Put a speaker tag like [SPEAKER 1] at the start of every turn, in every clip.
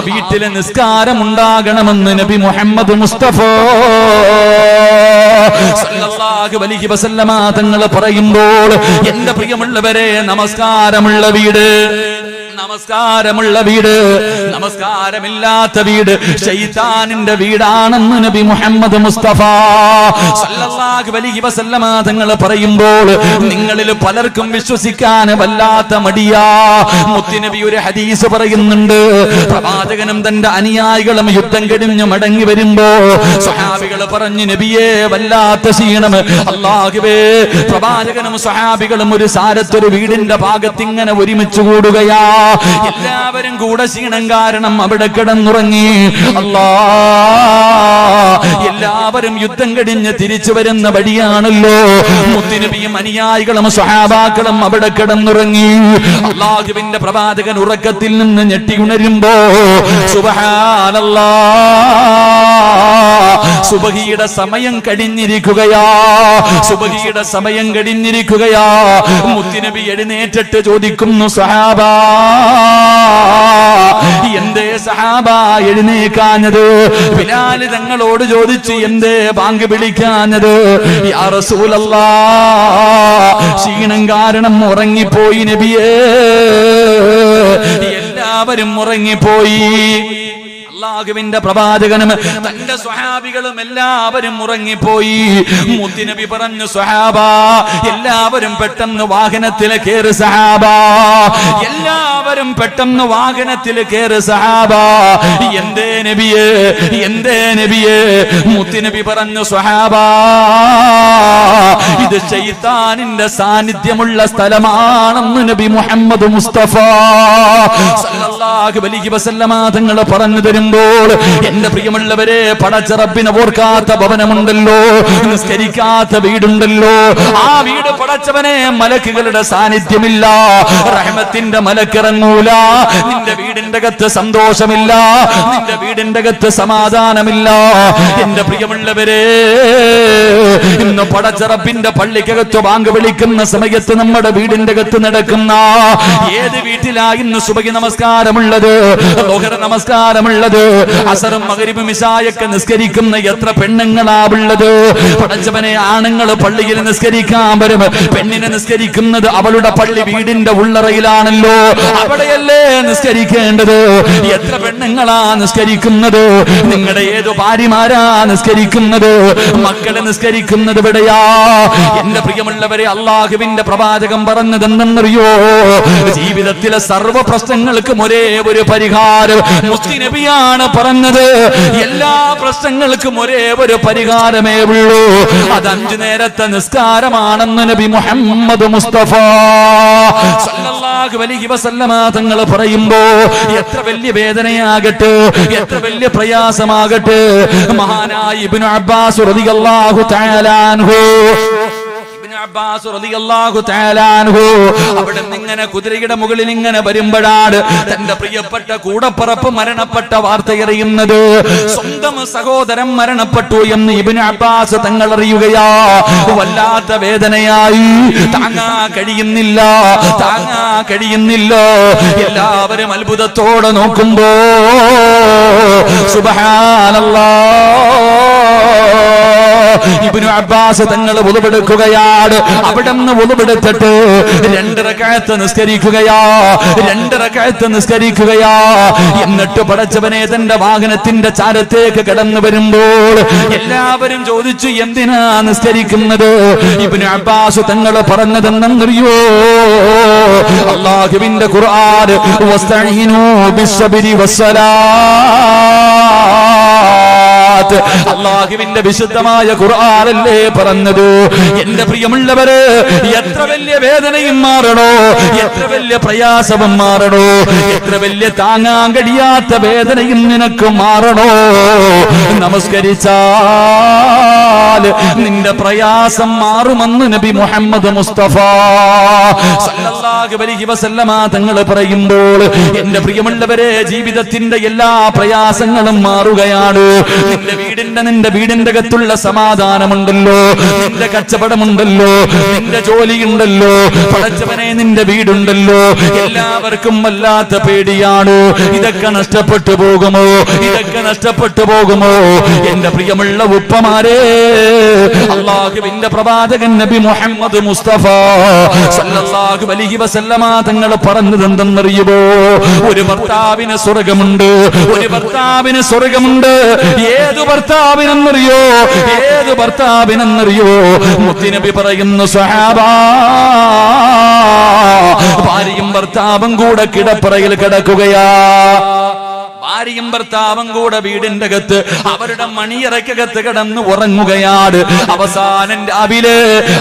[SPEAKER 1] വീട്ടിലെ നിസ്കാരം ഉണ്ടാകണമെന്ന് നബി മുഹമ്മദ് മുസ്തഫ സല്ലല്ലാഹു അലൈഹി വസല്ലമ തങ്ങൾ പറയുമ്പോൾ എന്റെ പ്രിയമുള്ളവരെ, നമസ്കാരമുള്ള വീട്, നമസ്കാരമുള്ള വീട്, നമസ്കാരമില്ലാത്ത വീട് ശൈത്താനിന്റെ വീടാണെന്ന് നബി മുഹമ്മദ് മുസ്തഫ സല്ലല്ലാഹു അലൈഹി വസല്ലമ തങ്ങൾ പറയുമ്പോൾ നിങ്ങളിൽ പലർക്കും വിശ്വസിക്കാൻ വല്ലാത്ത മടിയാ. മുത്തുനബി ഒരു ഹദീസ് പറയുന്നുണ്ട്. പ്രവാചകനും തന്റെ അനുയായികളും യുദ്ധം കഴിഞ്ഞ് മടങ്ങി വരുമ്പോ സ്വഹാബികൾ പറഞ്ഞു, നബിയേ വല്ലാത്ത ക്ഷീണം. അല്ലാഹുവേ, പ്രവാചകനും സ്വഹാബികളും ഒരു സാരത്തൊരു വീടിന്റെ ഭാഗത്ത് ഇങ്ങനെ ഒരുമിച്ച് കൂടുകയാ. എല്ലാവരും കൂടെ ക്ഷീണം കാരണം അവിടെ കിടന്നുറങ്ങി. എല്ലാവരും യുദ്ധം കഴിഞ്ഞ് തിരിച്ചു വരുന്ന വഴിയാണല്ലോ. മുത്തുനബിയും അനുയായികളും സ്വഹാബാക്കളും അവിടെ കിടന്നുറങ്ങി. അല്ലാഹുവിന്റെ പ്രവാചകൻ ഉറക്കത്തിൽ നിന്ന് ഞെട്ടി ഉണരുമ്പോ സുബ്ഹാനല്ലാഹ്, സുബഹിയുടെ സമയം കഴിഞ്ഞിരിക്കുകയാ, സുബഹിയുടെ സമയം കഴിഞ്ഞിരിക്കുകയാ. മുത്തുനബി എഴുന്നേറ്റിട്ട് ചോദിക്കുന്നു, സഹാബാ, എന്തേ സഹാബ എഴുന്നേക്കാഞ്ഞത്? ബിലാല് തങ്ങളോട് ചോദിച്ചു, എന്തേ ബാങ്ക് വിളിക്കാഞ്ഞത്? യാ റസൂലല്ലാഹ്, ക്ഷീണം കാരണം ഉറങ്ങിപ്പോയി നബിയേ. എല്ലാവരും ഉറങ്ങിപ്പോയി. അല്ലാഹുവിന്റെ പ്രവാചകനും തന്റെ സ്വഹാബികളും എല്ലാവരും ഉറങ്ങിപ്പോയി. മുത്തുനബി പറഞ്ഞു, സ്വഹാബാ, എല്ലാവരും പെട്ടെന്ന് വാഹനത്തിൽ കയറി. സഹാബാ, എല്ലാവരും പെട്ടെന്ന് വാഹനത്തിൽ കയറി. സഹാബാ, എന്തേ നബിയേ, എന്തേ നബിയേ? മുത്തുനബി പറഞ്ഞു, സ്വഹാബാ, ഇത് ശൈത്താനിന്റെ സാന്നിധ്യമുള്ള സ്ഥലമാണെന്ന് നബി മുഹമ്മദ് മുസ്തഫ സല്ലല്ലാഹു അലൈഹി വസല്ലമ തങ്ങൾ പറഞ്ഞു തരും. എന്റെ പ്രിയമുള്ളവരെ, പടച്ച റബ്ബിനെ ഓർക്കാത്ത ഭവനമുണ്ടല്ലോ, നിസ്കരിക്കാത്ത വീടുണ്ടല്ലോ. ആ വീട് പടച്ചവനെ മലക്കുകളുടെ സാന്നിധ്യമില്ല, റഹ്മത്തിന്റെ മലക്കിറങ്ങൂല. നിന്റെ വീടിന്റെ അകത്ത് സന്തോഷമില്ല, നിന്റെ വീടിന്റെ അകത്ത് സമാധാനമില്ല. എന്റെ പ്രിയമുള്ളവരെ, ഇന്ന് പടച്ച റബ്ബിന്റെ പള്ളിക്കകത്ത് ബാങ്ക് വിളിക്കുന്ന സമയത്ത് നമ്മുടെ വീടിന്റെ അകത്ത് നടക്കുന്ന ഏത് വീട്ടിലാ ഇന്ന് സുബഹി നമസ്കാരമുള്ളത്, ലോഹർ നമസ്കാരമുള്ളത്, അസറും മഗ്രിബും ഇശായൊക്കെ നിസ്കരിക്കുന്ന എത്ര പെണ്ണുങ്ങളാ ഉള്ളത്? പടച്ചവനെ, ആണുങ്ങൾ പള്ളിയിൽ നിസ്കരിക്കാൻ വരും, പെണ്ണിനെ നിസ്കരിക്കുന്നത് അവളുടെ പള്ളി വീടിന്റെ ഉള്ളറയിലാണല്ലോ, അവിടെയല്ലേ നിസ്കരിക്കേണ്ടത്? എത്ര പെണ്ണുങ്ങളാ നിസ്കരിക്കുന്നത്? നിങ്ങളുടെ ഏതു ഭാര്യമാരാ നിസ്കരിക്കുന്നത്? മക്കളെ നിസ്കരിക്കുന്നത് എവിടെയാ? എന്റെ പ്രിയമുള്ളവരെ, അല്ലാഹുവിന്റെ പ്രവാചകൻ പറഞ്ഞത് എന്തെന്നറിയോ? ജീവിതത്തിലെ സർവ്വ പ്രശ്നങ്ങൾക്കും ഒരേ ഒരു പരിഹാരം മുസ്ലിം നബിയാണ് പറഞ്ഞത്. എല്ലാ പ്രശ്നങ്ങൾക്കും ഒരേ ഒരു പരിഹാരമേ ഉള്ളൂ, അത് 5 നേരത്തെ നിസ്കാരമാണെന്ന് നബി മുഹമ്മദ് മുസ്തഫ സല്ലല്ലാഹു അലൈഹി വസല്ലമ തങ്ങൾ പറയുമ്പോ എത്ര വലിയ വേദനയാകട്ടെ, എത്ര വലിയ പ്രയാസമാകട്ടെ, മഹാനായ ഇബ്നു അബ്ബാസ് റളിയല്ലാഹു തആല അൻഹു, അബ്ബാസ് റളിയല്ലാഹു തആല അൻഹു അവിടെ ഇങ്ങനെ കുതിരയുടെ മുകളിൽ ഇങ്ങനെ വരുമ്പോഴാണ് തന്റെ പ്രിയപ്പെട്ട കൂടപ്പറപ്പ് മരണപ്പെട്ട വാർത്ത അറിയുന്നത്. സ്വന്തം സഹോദരൻ മരണപ്പെട്ടു എന്ന് ഇബ്നു അബ്ബാസ് തങ്ങൾ അറിയുകയാ. വല്ലാത്ത വേദനയായി, താങ്ങാ കഴിയുന്നില്ല, താങ്ങാ കഴിയുന്നില്ല. എല്ലാവരും അത്ഭുതത്തോടെ നോക്കുമ്പോ സുബ്ഹാനല്ലാഹ്, ഇബ്നു അബ്ബാസ് തങ്ങൾ വുളുവെടുക്കുകയാണ്. അവിടെ നിന്ന് വുളുവെടുത്തിട്ട് 2 റക്അത്ത് നിസ്കരിക്കുകയാ, 2 റക്അത്ത് നിസ്കരിക്കുകയാ. എന്നിട്ട് പടച്ചവനെ തന്റെ വാഹനത്തിന്റെ ചാരത്തേക്ക് കടന്നു വരുമ്പോൾ എല്ലാവരും ചോദിച്ചു, എന്തിനാ നിസ്കരിക്കുന്നത്? ഇബ്നു അബ്ബാസ് തങ്ങൾ പറഞ്ഞതെന്നറിയോ? അല്ലാഹുവിന്റെ ഖുർആൻ, വസ്തഈനൂ ബിസ്സബ്രി വസ്സലാത്ത്, അല്ലാഹുവിന്റെ വിശുദ്ധമായ ഖുർആനല്ലേ പറഞ്ഞത്. എന്റെ പ്രിയമുള്ളവരെ, എത്ര വലിയ വേദനയും മാറണോ, എത്ര വലിയ പ്രയാസവും മാറണോ, എത്ര വലിയ താങ്ങാൻ കഴിയാത്ത വേദനയും നിനക്ക് മാറണോ, നമസ്കരിച്ചാൽ നിന്റെ പ്രയാസം മാറുമെന്ന് നബി മുഹമ്മദ് മുസ്തഫ സല്ലല്ലാഹു അലൈഹി വസല്ലമ തങ്ങൾ പറയുമ്പോൾ എന്റെ പ്രിയമുള്ളവരെ, ജീവിതത്തിന്റെ എല്ലാ പ്രയാസങ്ങളും മാറുകയാണ്. നിന്റെ വീടിന്റെ അകത്തുള്ള സമാധാനമുണ്ടല്ലോ, നിന്റെ കച്ചവടമുണ്ടല്ലോ, നിന്റെ ജോലിയുണ്ടല്ലോ, പടച്ചവനെ നിന്റെ വീടുണ്ടല്ലോ, എല്ലാവർക്കും വല്ലാത്ത പേടിയാണ്. ഇതൊക്കെ നഷ്ടപ്പെട്ടു പോകുമോ, ഇതൊക്കെ നഷ്ടപ്പെട്ടു പോകുമോ? എന്റെ പ്രിയമുള്ള ഉപ്പമാരെ, അല്ലാഹുവിന്റെ പ്രവാചകൻ നബി മുഹമ്മദ് മുസ്തഫ സല്ലല്ലാഹു അലൈഹി വസല്ലമ തങ്ങൾ പറഞ്ഞതെന്തെന്നറിയുമോ? ഒരു ഭർത്താവിന് സ്വർഗമുണ്ട്, ഒരു ഭർത്താവിന് സ്വർഗമുണ്ട്. ഏതു ഭർത്താവിനെന്നറിയോ? ഏതു ഭർത്താവിനെന്നറിയോ? മുത്തുനബി പറയുന്നു, സ്വഹാബാ, ഭാര്യയും ഭർത്താവും കൂടെ കിടപ്പറയിൽ കിടക്കുകയാ. ഭാര്യയും ഭർത്താവും കൂടെ വീടിന്റെ അകത്ത് അവരുടെ മണിയറയ്ക്കകത്ത് കിടന്ന് ഉറങ്ങുകയാണ്. അവസാനം രാവിലെ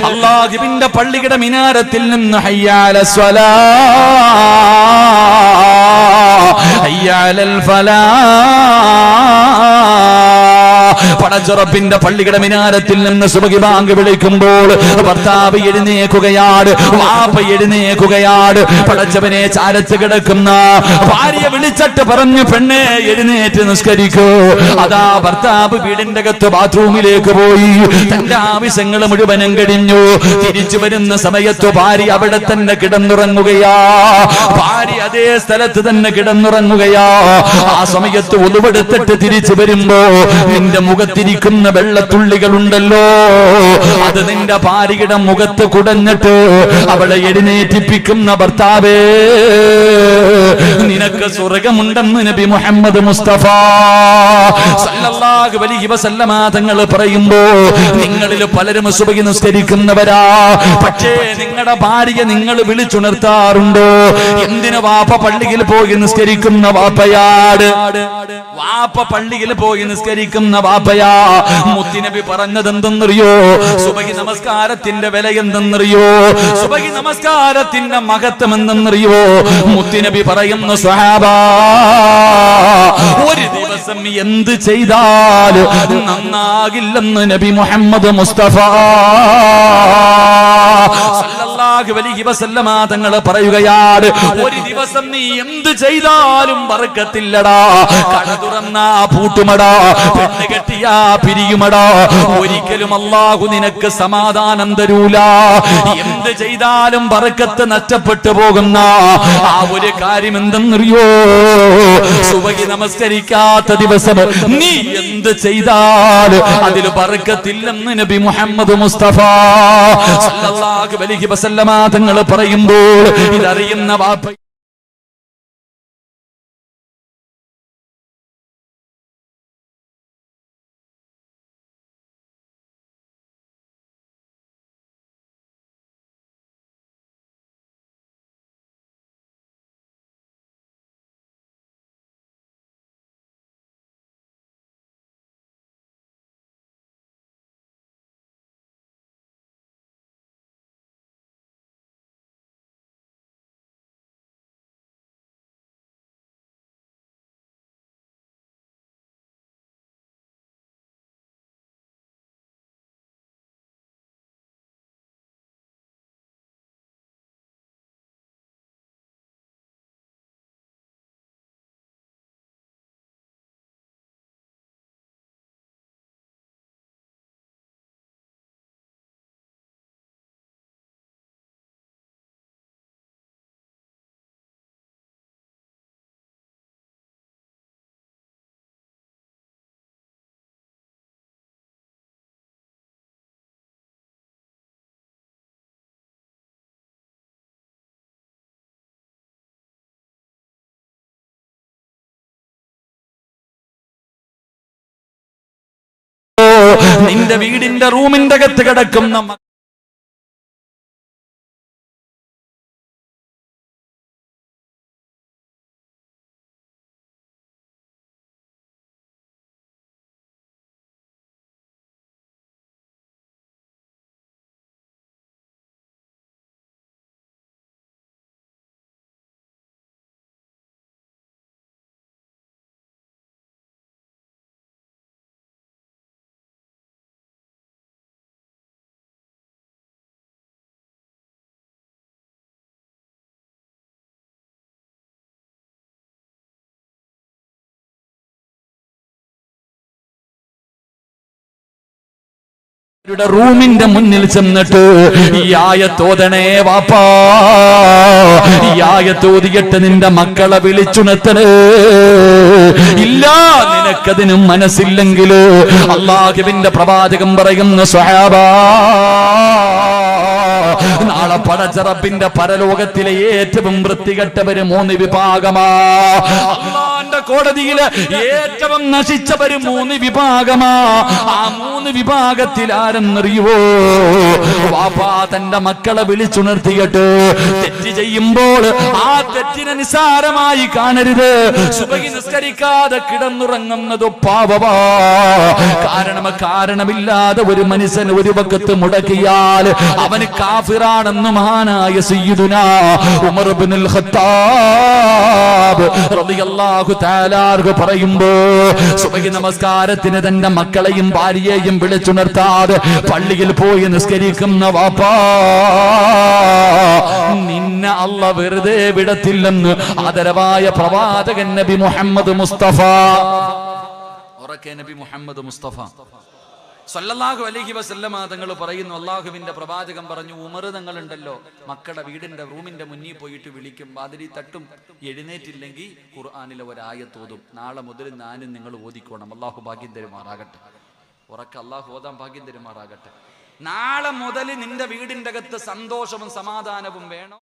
[SPEAKER 1] അല്ലാഹുവിന്റെ പള്ളിയുടെ മിനാരത്തിൽ നിന്ന് ഹയ്യാല സ്വലാ ഹയ്യാലൽ ഫലാ, പടച്ചുറപ്പിന്റെ പള്ളിയുടെ മിനാരത്തിൽ നിന്ന് സുബഹി ബാങ്ക് വിളിക്കുമ്പോൾ ഭർത്താവ് എഴുന്നേക്കുകയാണ്, വാപ്പ എഴുന്നേക്കുകയാണ്. പടച്ചവനെ ചാരച്ച് കിടക്കുന്ന ഭാര്യ വിളിച്ചിട്ട് പറഞ്ഞു, പെണ്ണെ എഴുന്നേറ്റ് നിസ്കരിക്കൂ. അതാ ഭർത്താവ് വീടിന്റെ അകത്ത് ബാത്റൂമിലേക്ക് പോയി, തന്റെ ആവശ്യങ്ങൾ മുഴുവനും കഴിഞ്ഞു. തിരിച്ചു വരുന്ന സമയത്ത് ഭാര്യ അവിടെ തന്നെ കിടന്നുറങ്ങുകയാ. ഭാര്യ അതേ സ്ഥലത്ത് തന്നെ കിടന്നുറങ്ങുകയാ. ആ സമയത്ത് ഒതുവെടുത്തിട്ട് തിരിച്ചു വരുമ്പോ നിന്റെ മുഖത്തിരിക്കുന്ന വെള്ളത്തുള്ളികളുണ്ടല്ലോ, അത് നിന്റെ ഭാര്യയുടെ മുഖത്ത് കുടഞ്ഞിട്ട് അവളെ എഴുന്നേറ്റിപ്പിക്കുന്ന ഭർത്താവേ, നിനക്ക് സ്വർഗമുണ്ടെന്ന് നബി മുഹമ്മദ് മുസ്തഫ സല്ലല്ലാഹു അലൈഹി വസല്ലമ തങ്ങൾ പറയുമ്പോ, നിങ്ങളിൽ പലരും സുബഹി നിസ്കരിക്കുന്നവരാ, പക്ഷേ നിങ്ങളുടെ ഭാര്യ നിങ്ങൾ വിളിച്ചുണർത്താറുണ്ടോ? എന്തിനു വാപ്പ പള്ളിയിൽ പോയി നിസ്കരിക്കുന്ന വാപ്പയാട്, വാപ്പ പള്ളിയിൽ പോയി നിസ്കരിക്കുന്ന വാപ്പയാ. മുത്തുനബി പറഞ്ഞത് എന്തെന്നറിയോ? സുബഹി നമസ്കാരത്തിന്റെ വില എന്തെന്നറിയോ? സുബഹി നമസ്കാരത്തിന്റെ മഹത്വം എന്തെന്നറിയോ? മുത്തുനബി പറയുന്ന, സ്വഹാബാ, ഒരു ദിവസം എന്ത് ചെയ്താലും നന്നാകില്ലെന്ന് നബി മുഹമ്മദ് മുസ്തഫ സല്ലല്ലാഹു അലൈഹി വസല്ലമ തങ്ങൾ പറയുകയാണ്, ഒരു ദിവസം നീ എന്ത് ചെയ്താലും ബർക്കത്തില്ലടാ. കട തുറന്നാ പൂട്ടുമടാ, പെണ്ണ് കെട്ടിയാ പിരിയുമടാ. ഒരിക്കലും അല്ലാഹു നിനക്ക് സമാധാനം തരൂല. എന്ത് ചെയ്താലും ബർക്കത്ത് നഷ്ടപ്പെട്ടു പോകുന്ന ആ ഒരു കാര്യം എന്തെന്നറിയോ? സുബഹി നമസ്കരിക്കാത്ത ദിവസം നീ എന്ത് ചെയ്താലും അതിൽ ബർക്കത്തില്ലെന്ന് നബി മുഹമ്മദ് മുസ്തഫ സല്ലല്ലാഹു അലൈഹി വസല്ലമ തങ്ങൾ പറയുമ്പോൾ ഇതറിയുന്ന വാപ്പ നിന്റെ വീടിന്റെ റൂമിന്റെ അകത്ത് കിടക്കുന്ന റൂമിന്റെ മുന്നിൽ ചെന്നിട്ട് ഈ ആയത്തോതണേ വാപ്പാ, ഈ ആയത്തോതിയിട്ട് നിന്റെ മക്കളെ വിളിച്ചുണർത്തണേ. ഇല്ല, നിനക്കതിനും മനസ്സില്ലെങ്കില് അല്ലാഹുവിന്റെ പ്രവാചകൻ പറയുന്ന സ്വഹാബാ, നാളെ പടച്ച റബ്ബിന്റെ പരലോകത്തിലെ ഏറ്റവും വൃത്തികെട്ടവര് 3 വിഭാഗമാ. അല്ലാഹുവിന്റെ കോടതിയില് ഏറ്റവും നശിച്ചവര് 3 വിഭാഗമാ. ആ 3 വിഭാഗത്തിൽ ആരെന്നറിയുവോ? വാപ്പാ തന്റെ മക്കളെ വിളിച്ചുണർത്തിയിട്ട് തെറ്റ് ചെയ്യുമ്പോൾ ആ തെറ്റിനെ നിസ്സാരമായി കാണരുത്. സുബഹി നിസ്കരിക്കാതെ കിടന്നുറങ്ങുന്നത് പാപമാ. കാരണമില്ലാതെ ഒരു മനുഷ്യൻ ഒരു വക്കത്ത് മുടക്കിയാൽ അവന് കാഫിറാണെന്ന് മഹാനായ സയ്യിദുനാ ഉമർ ഇബ്നുൽ ഖത്താബ് റളിയല്ലാഹു തആല പറയുമ്പോ, സുബഹി നമസ്കാരത്തിന് തന്റെ മക്കളെയും ഭാര്യയെയും വിളിച്ചുണർത്താതെ പള്ളിയിൽ പോയി നിസ്കരിക്കുന്ന വാപ്പാ, നിന്നെ അല്ലാഹ് വെറുതെ വിടത്തില്ലെന്ന് ആദരവായ പ്രവാചകൻ നബി മുഹമ്മദ് മുസ്തഫ, ഉറക്കെ നബി മുഹമ്മദ് മുസ്തഫ സല്ലല്ലാഹു അലൈഹി വസല്ലമ തങ്ങൾ പറയുന്നു, അള്ളാഹുവിന്റെ പ്രവാചകൻ പറഞ്ഞു, ഉമർ തങ്ങളുണ്ടല്ലോ മക്കളുടെ വീടിന്റെ റൂമിന്റെ മുന്നിൽ പോയിട്ട് വിളിക്കും, വാതിലി തട്ടും, എഴുന്നേറ്റില്ലെങ്കിൽ ഖുർആനിലെ ഒരായത്തോതും. നാളെ മുതൽ ഞാനും നിങ്ങൾ ഓതിക്കോണം. അള്ളാഹു ഭാഗ്യം തരുമാറാകട്ടെ. ഉറക്കെ അള്ളാഹു ഓതാൻ ഭാഗ്യം തരുമാറാകട്ടെ. നാളെ മുതൽ നിന്റെ വീടിന്റെ അകത്ത് സന്തോഷവും സമാധാനവും വേണം.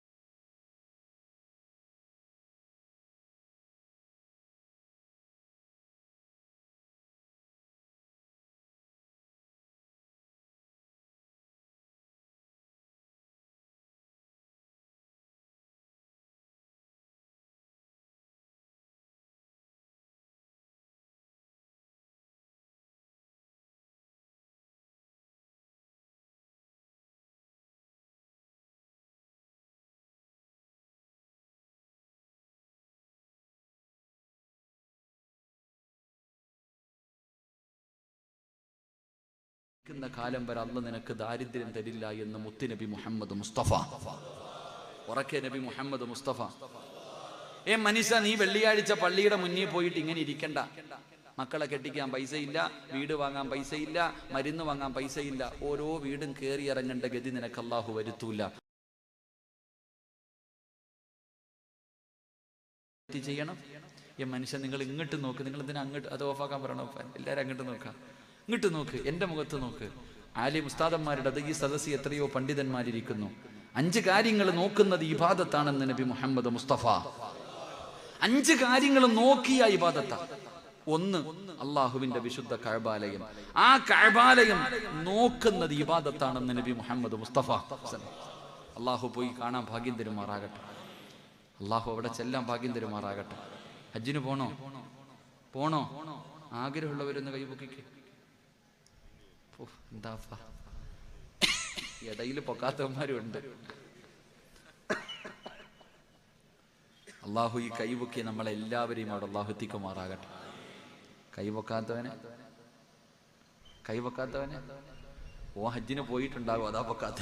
[SPEAKER 1] കാലം വരെ അല്ലാഹ് നിനക്ക് ദാരിദ്ര്യം തരില്ല എന്ന് മുത്തുനബി മുഹമ്മദ് മുസ്തഫ. ഉറക്കെ നബി മുഹമ്മദ് മുസ്തഫ. മനുഷ്യ, നീ വെള്ളിയാഴ്ച പള്ളിയുടെ മുന്നിൽ പോയിട്ട് ഇങ്ങനെ ഇരിക്കണ്ട. മക്കളെ കെട്ടിക്കാൻ പൈസയില്ല, വീട് വാങ്ങാൻ പൈസയില്ല, മരുന്ന് വാങ്ങാൻ പൈസയില്ല. ഓരോ വീടും കയറി ഇറങ്ങേണ്ട ഗതി നിനക്ക് അല്ലാഹു വരുത്തൂല. ചെയ്യണം. മനുഷ്യൻ, നിങ്ങൾ ഇങ്ങോട്ട് നോക്ക്. നിങ്ങൾ എന്തിനാ അങ്ങോട്ട്? അത് ഓഫാക്കാൻ പറയണോ? എല്ലാവരും അങ്ങോട്ട് നോക്കാം. ഇങ്ങോട്ട് നോക്ക്, എന്റെ മുഖത്ത് നോക്ക്. ആലിം ഉസ്താദന്മാരുടെ ഈ സദസ്സി എത്രയോ പണ്ഡിതന്മാരിയ്ക്കുന്നു. 5 കാര്യങ്ങൾ നോക്കുന്നത് ഇബാദത്താണെന്ന് നബി മുഹമ്മദ് മുസ്തഫ. 5 കാര്യങ്ങൾ നോക്കിയ ഇബാദത്താ. 1, അള്ളാഹുവിന്റെ വിശുദ്ധ കഅബാലയം. ആ കഅബാലയം നോക്കുന്നത് ഇബാദത്താണെന്ന് നബി മുഹമ്മദ് മുസ്തഫ. അള്ളാഹു പോയി കാണാൻ ഭാഗ്യം തരുമാറാകട്ടെ. അള്ളാഹു അവിടെ ചെല്ലാൻ ഭാഗ്യം തരുമാറാകട്ടെ. ഹജ്ജിന് പോണോ? ആഗ്രഹമുള്ളവരൊന്ന് കൈപൊക്കിക്ക്. എന്താ ഇടയിൽ പൊക്കാത്തവന്മാരുണ്ട്. അള്ളാഹു ഈ കൈപൊക്കി നമ്മളെല്ലാവരെയും അവിടെ അള്ളാഹു എത്തിക്കുമാറാകട്ടെ. കൈപൊക്കാത്തവനെ ഓ ഹജ്ജിന് പോയിട്ടുണ്ടാകും, അതാ പൊക്കാത്ത.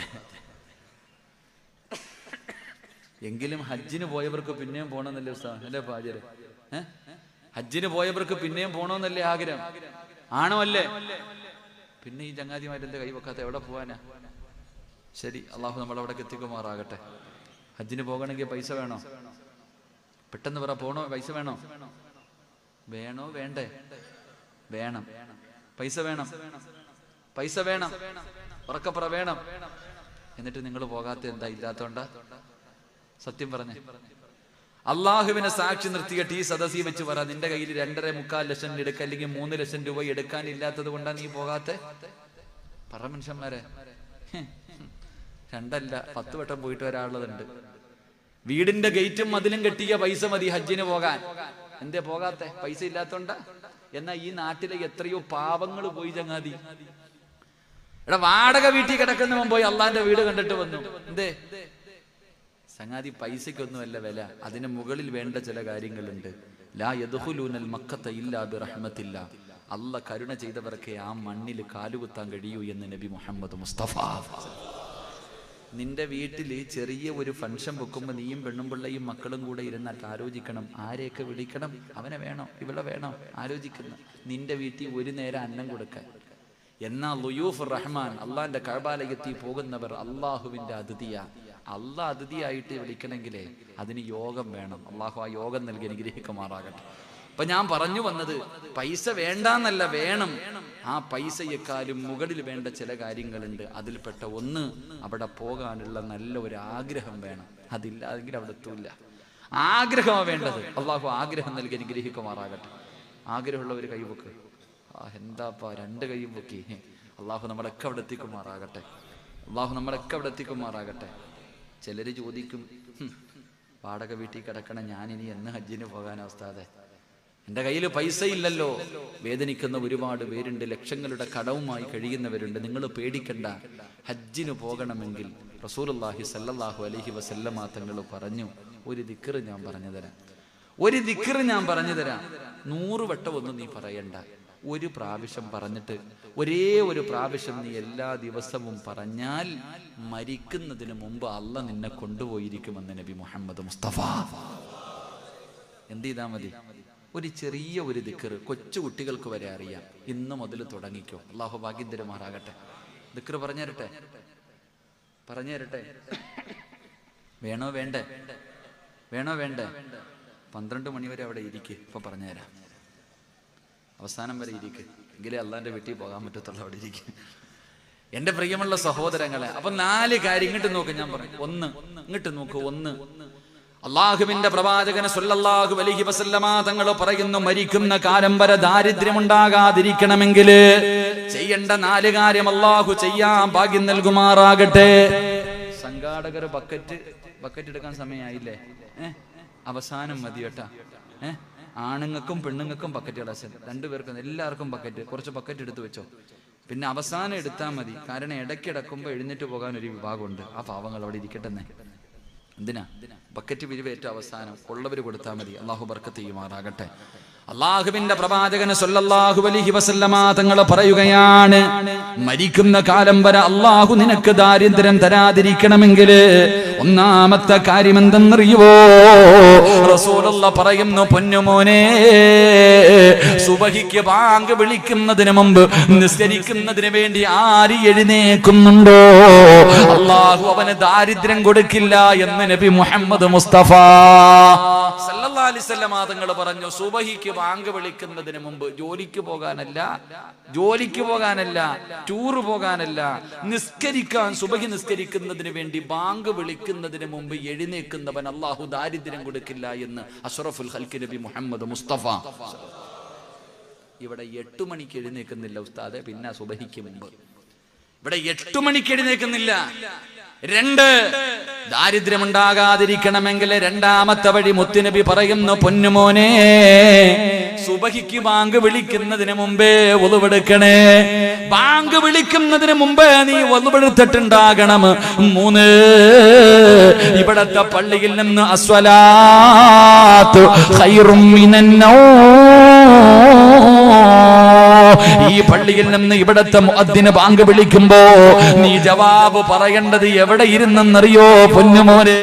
[SPEAKER 1] എങ്കിലും ഹജ്ജിന് പോയവർക്ക് പിന്നെയും പോണമെന്നല്ലേ ഉസ്താദ്? അല്ലേ പാചകം? ഹജ്ജിന് പോയവർക്ക് പിന്നെയും പോണമെന്നല്ലേ ആഗ്രഹം? ആണോ? അല്ലേ? പിന്നെ ഈ ചങ്ങാതിമാരെന്താ കൈവെക്കാത്ത? എവിടെ പോവാനാ? ശരി, അള്ളാഹു നമ്മളവിടേക്ക് എത്തിക്കുമാറാകട്ടെ. ഹജ്ജിന് പോകണമെങ്കിൽ പൈസ വേണോ? പെട്ടെന്ന് പറ. പോണോ? പൈസ വേണോ? വേണ്ടേ? വേണം. പൈസ വേണം. ഉറക്കപ്പുറ വേണം. എന്നിട്ട് നിങ്ങൾ പോകാത്ത എന്താ? ഇല്ലാത്തോണ്ടാ? സത്യം പറഞ്ഞേ. അള്ളാഹുവിനെ സാക്ഷി നിർത്തിയിട്ട് ഈ സദസ്സിൽ വെച്ച് പറ, നിന്റെ കയ്യിൽ 2.25 ലക്ഷം എടുക്കുക, അല്ലെങ്കിൽ 3 ലക്ഷം രൂപ എടുക്കാനില്ലാത്തത് കൊണ്ടാണ് നീ പോകാത്തെ? പറ മനുഷ്യന്മാരെ. 2 അല്ല 10 വട്ടം പോയിട്ട് വരാനുള്ളതുണ്ട്. വീടിന്റെ ഗേറ്റും മതിലും കെട്ടിയ പൈസ മതി ഹജ്ജിന് പോകാൻ. എന്തേ പോകാത്തെ? പൈസ ഇല്ലാത്തോണ്ടാ? എന്നാ ഈ നാട്ടിലെ എത്രയോ പാവങ്ങൾ പോയി ചങ്ങാതി. വാടക വീട്ടിൽ കിടക്കുന്നവൻ പോയി അള്ളാന്റെ വീട് കണ്ടിട്ട് വന്നു. എന്തേ? സംഗതി പൈസയ്ക്കൊന്നുമല്ല വില, അതിന് മുകളിൽ വേണ്ട ചില കാര്യങ്ങളുണ്ട്. ലാ യദ്ഖുലൂനൽ മക്കത ഇല്ലാ ബിറഹ്മത്തില്ലാ. അല്ലാഹ് കരുണ ചെയ്തവർക്ക് ആ മണ്ണിൽ കാലുകുത്താൻ കഴിയൂ എന്ന് നബി മുഹമ്മദ് മുസ്തഫ. നിന്റെ വീട്ടിൽ ചെറിയ ഒരു ഫംഗ്ഷൻ വെക്കുമ്പോൾ നീയും പെണ്ണുമ്പിള്ളയും മക്കളും കൂടെ ഇരുന്നിട്ട് ആലോചിക്കണം, ആരെയൊക്കെ വിളിക്കണം, അവനെ വേണോ ഇവളെ വേണോ ആലോചിക്കുന്ന. നിന്റെ വീട്ടിൽ ഒരു നേരം അന്നം കൊടുക്കാൻ എന്നാൽ ളുയൂഫുർ റഹ്മാൻ, അള്ളാന്റെ കഅബയിലെത്തി പോകുന്നവർ അള്ളാഹുവിന്റെ അതിഥിയ. അള്ളാഹ് അതിഥിയായിട്ട് വിളിക്കണമെങ്കിലേ അതിന് യോഗം വേണം. അള്ളാഹു ആ യോഗം നൽകി അനുഗ്രഹിക്കുമാറാകട്ടെ. അപ്പൊ ഞാൻ പറഞ്ഞു വന്നത്, പൈസ വേണ്ടാന്നല്ല, വേണം. ആ പൈസയെക്കാളും മുകളിൽ വേണ്ട ചില കാര്യങ്ങളുണ്ട്. അതിൽപ്പെട്ട ഒന്ന്, അവിടെ പോകാനുള്ള നല്ല ഒരു ആഗ്രഹം വേണം. അതില്ലാതെങ്കിൽ അവിടെ എത്തൂല്ല. ആഗ്രഹമാണ് വേണ്ടത്. അള്ളാഹു ആഗ്രഹം നൽകി അനുഗ്രഹിക്കുമാറാകട്ടെ. ആഗ്രഹമുള്ളവർ കൈവക്ക്. എന്താപ്പാ 2 കൈയും പൊക്കി. അള്ളാഹു നമ്മളൊക്കെ അവിടെ എത്തിക്കുമാറാകട്ടെ. അള്ളാഹു നമ്മളൊക്കെ അവിടെ എത്തിക്കുമാറാകട്ടെ. ചിലര് ചോദിക്കും, വാടക വീട്ടിൽ കിടക്കണ ഞാനിനി എന്ന് ഹജ്ജിന് പോകാൻ ഉസ്താദേ? എൻ്റെ കയ്യിൽ പൈസ ഇല്ലല്ലോ. വേദനിക്കുന്ന ഒരുപാട് പേരുണ്ട്, ലക്ഷങ്ങളുടെ കടവുമായി കഴിയുന്നവരുണ്ട്. നിങ്ങൾ പേടിക്കണ്ട. ഹജ്ജിന് പോകണമെങ്കിൽ റസൂലുള്ളാഹി സ്വല്ലല്ലാഹു അലൈഹി വസല്ലമ തങ്ങൾ പറഞ്ഞു, ഒരു ദിക്ർ ഞാൻ പറഞ്ഞു തരാം. ഒരു ദിക്ർ ഞാൻ പറഞ്ഞു തരാം. 100 വട്ടം ഒന്നും നീ പറയണ്ട. ഒരു പ്രാവശ്യം പറഞ്ഞിട്ട് ഒരേ ഒരു പ്രാവശ്യം നീ എല്ലാ ദിവസവും പറഞ്ഞാൽ മരിക്കുന്നതിന് മുമ്പ് അള്ളാഹ് നിന്നെ കൊണ്ടുപോയിരിക്കുമെന്ന് നബി മുഹമ്മദ് മുസ്തഫ. എന്ത് ചെയ്താൽ മതി? ഒരു ചെറിയ ഒരു ദിക്ർ, കൊച്ചു കുട്ടികൾക്ക് വരെ അറിയാം. ഇന്ന് മുതൽ തുടങ്ങിക്കോ. അള്ളാഹു ഭാഗ്യം തരുമാറാകട്ടെ. ദിക്ർ പറഞ്ഞു തരട്ടെ? വേണോ വേണ്ടേ? 12 മണി വരെ അവിടെ ഇരിക്ക്. ഇപ്പൊ പറഞ്ഞുതരാം. അവസാനം വരെ ഇരിക്ക്, എങ്കിലേ അള്ളാന്റെ വീട്ടിൽ പോകാൻ പറ്റത്തുള്ളൂ. അവിടെ ഇരിക്കും എന്റെ പ്രിയമുള്ള സഹോദരങ്ങളെ. അപ്പൊ 4 കാര്യം ഇങ്ങോട്ട് നോക്ക്. ഞാൻ പറഞ്ഞു, ഇങ്ങോട്ട് നോക്ക്. 1, അള്ളാഹുവിന്റെ പ്രവാചകൻ സ്വല്ലല്ലാഹു അലൈഹി വസല്ലമ തങ്ങൾ പറയുന്നു, മരിക്കുന്ന കാലം വരെ ദാരിദ്ര്യമുണ്ടാകാതിരിക്കണമെങ്കിൽ ചെയ്യേണ്ട 4 കാര്യം അള്ളാഹു ചെയ്യാൻ ഭാഗ്യം നൽകുമാറാകട്ടെ. സംഘാടകർ ബക്കറ്റ് എടുക്കാൻ സമയമായില്ലേ? അവസാനം മതി കേട്ടാ. ആണുങ്ങൾക്കും പെണ്ണുങ്ങൾക്കും ബക്കറ്റുകൾ. 2 പേർക്കും എല്ലാവർക്കും ബക്കറ്റ്. കുറച്ച് ബക്കറ്റ് എടുത്തു വെച്ചോ. പിന്നെ അവസാനം എടുത്താൽ മതി. കാരണം ഇടയ്ക്കിടക്കുമ്പോൾ എഴുന്നേറ്റ് പോകാൻ ഒരു വിഭാഗമുണ്ട്. ആ പാവങ്ങൾ അവിടെ ഇരിക്കട്ടെ. എന്തിനാ ബക്കറ്റ് പിരിവേറ്റ അവസാനം ഉള്ളവർ കൊടുത്താൽ മതി. അള്ളാഹു ബർക്കത്ത് ചെയ്യുമാറാകട്ടെ. അള്ളാഹുവിന്റെ പ്രവാചകൻ സ്വല്ലല്ലാഹു അലൈഹി വസല്ലമ തങ്ങൾ പറയുകയാണ്, മരിക്കുന്ന കാലം വരെ അള്ളാഹു നിനക്ക് ദാരിദ്ര്യം തരാതിരിക്കണമെങ്കിൽ ഒന്നാമത്തെ കാര്യം എന്തെന്നറിയുവോ? റസൂലുള്ളാഹി പറയുന്നു, പൊന്നുമോനെ, സുബഹിക്ക് ബാങ്ക് വിളിക്കുന്നതിന് മുമ്പ് നിസ്കരിക്കുന്നതിന് വേണ്ടി ആര് എഴുന്നേൽക്കുന്നുണ്ടോ അള്ളാഹു അവന് ദാരിദ്ര്യം കൊടുക്കില്ല എന്ന് നബി മുഹമ്മദ് മുസ്തഫ സല്ലല്ലാഹു അലൈഹി വസല്ലം തങ്ങൾ പറഞ്ഞു. സുബഹിക്ക് ബാങ്ക് വിളിക്കുന്നതിന് മുമ്പ് ജോലിക്ക് പോകാനല്ല, ടൂറ് പോകാനല്ല, നിസ്കരിക്കാൻ, സുബഹി നിസ്കരിക്കുന്നതിന് വേണ്ടി ബാങ്ക് വിളിക്കുന്നതിന് മുമ്പ് എഴുന്നേൽക്കുന്നവൻ അള്ളാഹു ദാരിദ്ര്യം കൊടുക്കില്ല എന്ന് അഷ്റഫുൽ ഖൽഖ് നബി മുഹമ്മദ് മുസ്തഫ. ഇവിടെ 8 മണിക്ക് എഴുന്നേൽക്കുന്നില്ല ഉസ്താദെ, പിന്നെ സുബഹിക്ക് മുമ്പ്. ഇവിടെ 8 മണിക്ക് എഴുന്നേൽക്കുന്നില്ല. 2, ദാരിദ്ര്യമുണ്ടാകാതിരിക്കണമെങ്കിൽ രണ്ടാമത്തെ വഴി മുത്തുനബി പറയുന്നു, പൊന്നുമോനെ, സുബഹിക്ക് ബാങ്ക് വിളിക്കുന്നതിന് മുമ്പേ ഒളുവെടുക്കണേ. ബാങ്ക് വിളിക്കുന്നതിന് മുമ്പേ നീ ഒളുവെടുത്തിട്ടുണ്ടാകണം. 3, ഇവിടത്തെ പള്ളിയിൽ നിന്ന് അസ്വലാത്തു ഖൈറും മിനന്നൗം, ഈ പള്ളിയിൽ നിന്ന് ഇവിടത്തെ മുഅദ്ദിന് ബാങ്ക് വിളിക്കുമ്പോ നീ ജവാബ് പറയേണ്ടത് എവിടെ ഇരുന്നെന്നറിയോ പൊന്നുമോനെ?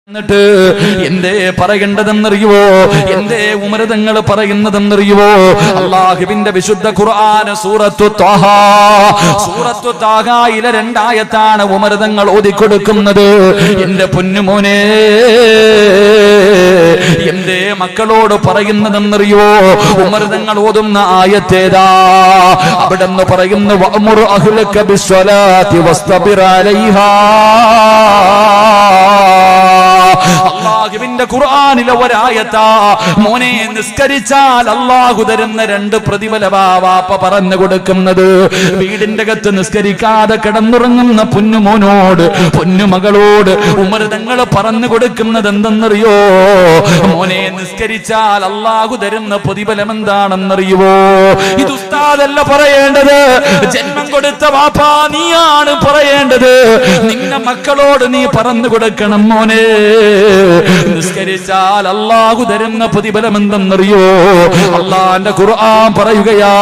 [SPEAKER 1] എന്നിട്ട് എന്തേ പറയേണ്ടതെന്നറിയുവോ? എന്തേ ഉമർ തങ്ങൾ പറയുന്നതെന്നറിയുവോ? അല്ലാഹുവിന്റെ വിശുദ്ധ ഖുർആൻ സൂറത്തു താഹയിലെ 2 ആയത്താണ് ഉമർ തങ്ങൾ ഓതിക്കൊടുക്കുന്നത്. എന്റെ പൊന്നുമോനെ, എന്തേ മക്കളോട് പറയുന്നതെന്നറിയോ? ഉമർ തങ്ങൾ ഓതുന്ന ആയത്തേതാ? അവിടെന്ന് പറയുന്നു വഅ്മുർ അഹ്ലക ബിസ്സലാത്തി വസ്തബിർ അലൈഹാ. അല്ലാഹുവിന്റെ ഖുർആനിലെ ഒരായത്താ. മോനെ നിസ്കരിച്ചാൽ അല്ലാഹു തരുന്ന 2 പ്രതിഫലവാ വാപ്പ പറഞ്ഞു കൊടുക്കുന്നത്. വീടിന്റെ അകത്ത് നിസ്കരിക്കാതെ കിടന്നുറങ്ങുന്ന പൊന്നുമോനോട് പൊന്നുമകളോട് ഉമർ തങ്ങൾ പറഞ്ഞു കൊടുക്കുന്നത് എന്തെന്നറിയോ? മോനെ നിസ്കരിച്ചാൽ അല്ലാഹു തരുന്ന പ്രതിഫലം എന്താണെന്നറിയുവോ? ഇത് ഉസ്താദല്ല പറയേണ്ടത്, ജന്മം കൊടുത്ത വാപ്പാ നീയാണ് പറയേണ്ടത്. നിന്റെ മക്കളോട് നീ പറഞ്ഞു കൊടുക്കണം, മോനെ നിസ്കരിച്ചാൽ അല്ലാഹു തരുന്ന പ്രതിഫലം എന്തെന്നറിയോ? അല്ലാഹുവിന്റെ ഖുർആൻ പറയുകയാ,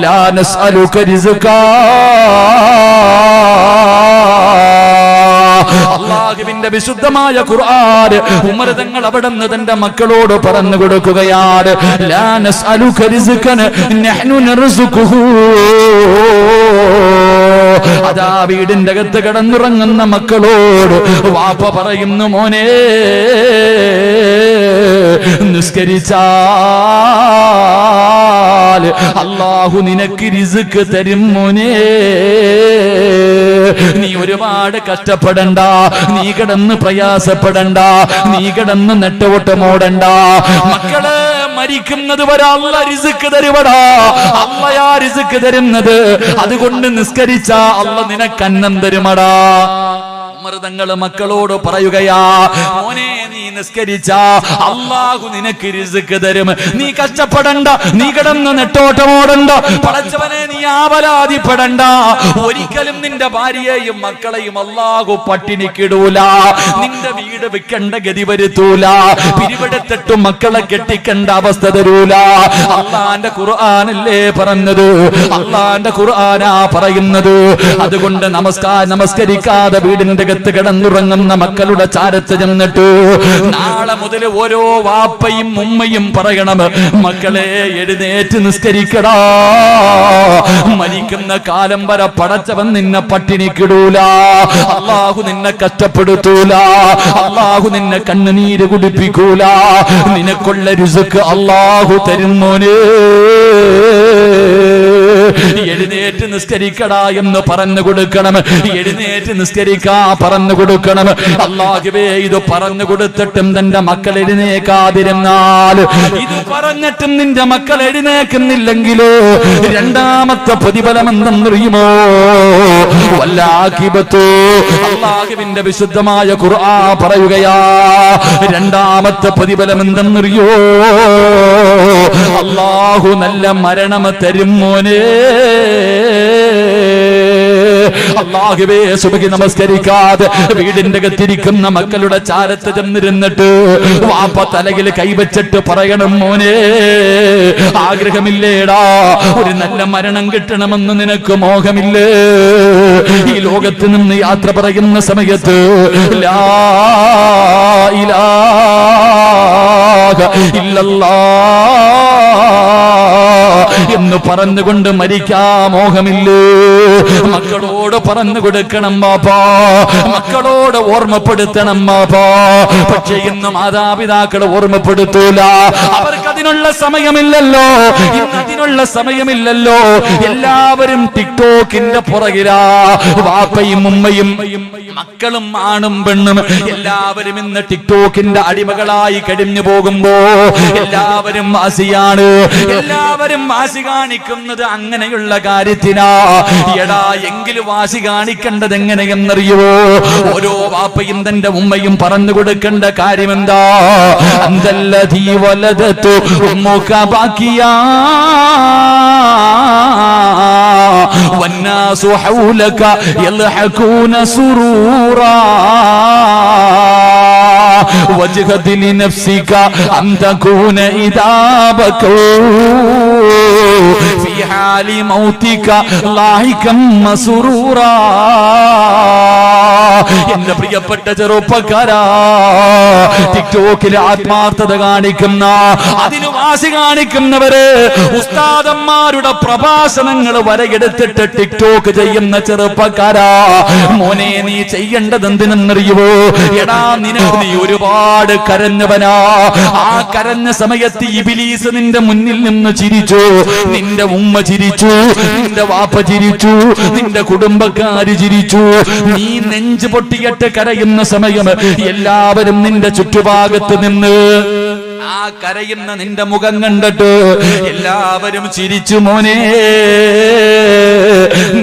[SPEAKER 1] ലാ നസ്അലുക റിസ്കാ. അല്ലാഹുവിന്റെ വിശുദ്ധമായ ഖുർആൻ ഉമർ തങ്ങൾ അവിടുന്ന് തന്റെ മക്കളോട് പറഞ്ഞു കൊടുക്കുകയാണ്, ലാ നസ്അലുക റിസ്കൻ നഹ്നു നർസുഖുഹു. അതാ വീടിന്റെ അകത്ത് കിടന്നുറങ്ങുന്ന മക്കളോട് വാപ്പ പറയുന്നു, മോനെ നിസ്കരിച്ചാൽ അല്ലാഹു നിനക്ക് റിസ്ക് തരും മോനെ. നീ ഒരുപാട് കഷ്ടപ്പെടണ്ട, നീ കിടന്ന് പ്രയാസപ്പെടണ്ട, നീ കിടന്ന് നെട്ടോട്ടമോടണ്ട. മക്കള് മരിക്കുന്നത് വരെ അല്ല റിസ്ക് തരുവടാ. അല്ലയാ റിസ്ക് തരുന്നത്. അതുകൊണ്ട് നിസ്കരിച്ചാ അല്ല നിനക്ക് അന്നം തരുമടാ. മൃതങ്ങള് മക്കളോട് പറയുകയാ, മോനെ നീ നിസ്കരിച്ചാ അല്ലാഹു നിനക്ക് റിസ്ക് തരും. നീ കഷ്ടപ്പെടണ്ട, നീ കിടന്ന് നെട്ടോട്ടമോടണ്ട. പടച്ചവനെ നീ ആവലാതിപ്പെടണ്ട. ഒരിക്കലും നിന്റെ ഭാര്യയെയും മക്കളെയും അല്ലാഹു പട്ടിണിക്കിടൂല. നിന്റെ വീട് വിൽക്കേണ്ട ഗതി വരുത്തൂല. പിരിവെടുത്തിട്ട് മക്കളെ കെട്ടിക്കേണ്ട അവസ്ഥ തരൂല. അള്ളാന്റെ ഖുർആനല്ലേ പറഞ്ഞത്, അള്ളാന്റെ ഖുർആനാ പറയുന്നത്. അതുകൊണ്ട് നമസ്കരിക്കാതെ വീടിന്റെ അകത്ത് കിടന്നുറങ്ങുന്ന മക്കളുടെ ചാരത്ത് ചെന്നിട്ട് നാളെ മുതൽ ഓരോ വാപ്പയും ഉമ്മയും പറയണം, മക്കളെ എഴുന്നേറ്റ് നിസ്കരിക്കടാ. മരിക്കുന്ന കാലം വരെ പടച്ചവൻ നിന്നെ പട്ടിണിക്കിടൂല. അല്ലാഹു നിന്നെ കഷ്ടപ്പെടുത്തൂല. അല്ലാഹു നിന്നെ കണ്ണുനീര് കുടിപ്പിക്കൂല. നിനക്കുള്ള റിസ്ക് അല്ലാഹു തരുന്നോനെ. എഴുന്നേറ്റ് നിസ്കരിക്കടാ എന്ന് പറഞ്ഞു കൊടുക്കണം. എഴുന്നേറ്റ് നിസ്കരിക്കാ പറഞ്ഞു കൊടുക്കണം. അല്ലാഹുവേ ഇത് പറഞ്ഞു കൊടുത്തിട്ടും തന്റെ മക്കൾ എഴുന്നേക്കാതിരുന്നാൽ, ഇത് പറഞ്ഞിട്ടും നിന്റെ മക്കൾ എഴുന്നേക്കുന്നില്ലെങ്കിലോ രണ്ടാമത്തെ പ്രതിഫലം എന്തെന്നറിയുമോ? വല്ലാഖിബത്തു. അല്ലാഹുവിന്റെ വിശുദ്ധമായ ഖുർആൻ പറയുകയാ, രണ്ടാമത്തെ പ്രതിഫലം എന്തെന്നറിയോ? അല്ലാഹു നല്ല മരണം തരും മോനെ. അല്ലാഹുവേ സുബഹി നമസ്കരിക്കാതെ വീടിന്റെ അകത്തിരിക്കുന്ന മക്കളുടെ ചാരത്ത് ചെന്നിരുന്നിട്ട് വാപ്പ തലയിൽ കൈവച്ചിട്ട് പറയണം, മോനെ ആഗ്രഹമില്ലേടാ ഒരു നല്ല മരണം കിട്ടണമെന്ന് നിനക്ക് മോഹമില്ലേ? ഈ ലോകത്ത് നിന്ന് യാത്ര പറയുന്ന സമയത്ത് ലാ ഇലാഹ ഇല്ലല്ലാഹ് എന്ന് പറഞ്ഞുകൊണ്ട് മരിക്കാ മോഹമില്ലേ? മക്കളോട് പറഞ്ഞു കൊടുക്കണം ബാപ്പാ, മക്കളോട് ഓർമ്മപ്പെടുത്തണം ബാപ്പാ. പക്ഷെ ഇന്ന് മാതാപിതാക്കൾ ഓർമ്മപ്പെടുത്തൂല. അവർക്ക് അതിനുള്ള സമയമില്ലല്ലോ. ഇന്ന് അതിനുള്ള സമയമില്ലല്ലോ. എല്ലാവരും ടിക്ടോക്കിന്റെ പുറകിലാ. വാപ്പയും ഉമ്മയും മക്കളും ആണും പെണ്ണും എല്ലാവരും ഇന്ന് ടിക്ടോക്കിന്റെ അടിമകളായി കഴിഞ്ഞു പോകുമ്പോ എല്ലാവരും വാസിയാണ്. എല്ലാവരും വാസി കാണിക്കുന്നത് അങ്ങനെയുള്ള കാര്യത്തിനാ. എടാ എങ്കിലും വാസി കാണിക്കേണ്ടത് എങ്ങനെയെന്നറിയോ? ഓരോ വാപ്പയും തന്റെ ഉമ്മയും പറഞ്ഞു കൊടുക്കേണ്ട കാര്യം എന്താ? അന്തല്ലദീ വലദതു ഉമ്മുക ബാക്കിയാ വന്നാസു ഹൗലക യൽഹഖൂന സുറൂറാ വജ്ഹദ് ലിനഫ്സിക അൻ തകൂന ഇദാ ബകൂ ഫീ ഹാലി മൗതിക ലാഹികം മസ്റൂറാ. എന്റെ പ്രിയപ്പെട്ട ചെറുപ്പക്കാരാ, ടിക്ടോക്കിൽ ആത്മാർത്ഥത കാണിക്കുന്ന, അതിന് വാശി കാണിക്കുന്നവര്, ഉസ്താദന്മാരുടെ പ്രഭാഷണങ്ങൾ വരെയെടുത്തിട്ട് ടിക്ടോക്ക് ചെയ്യുന്ന ചെറുപ്പക്കാരാ, മോനെ നീ ചെയ്യേണ്ടത് എന്തിനെന്നറിയുവോ? എടാ നീ ഒരുപാട് കരഞ്ഞവനാ. ആ കരഞ്ഞ സമയത്ത് ഇബ്ലീസ് നിന്റെ മുന്നിൽ നിന്ന് ചിരിച്ചു. നിന്റെ ഉമ്മ ചിരിച്ചു, നിന്റെ വാപ്പ ചിരിച്ചു, നിന്റെ കുടുംബക്കാര് ചിരിച്ചു. നീ നെഞ്ചു പൊട്ടിയിട്ട് കരയുന്ന സമയം എല്ലാവരും നിന്റെ ചുറ്റുഭാഗത്ത് നിന്ന് ആ കരയുന്ന നിന്റെ മുഖം കണ്ടിട്ട് എല്ലാവരും ചിരിച്ചു. മോനെ,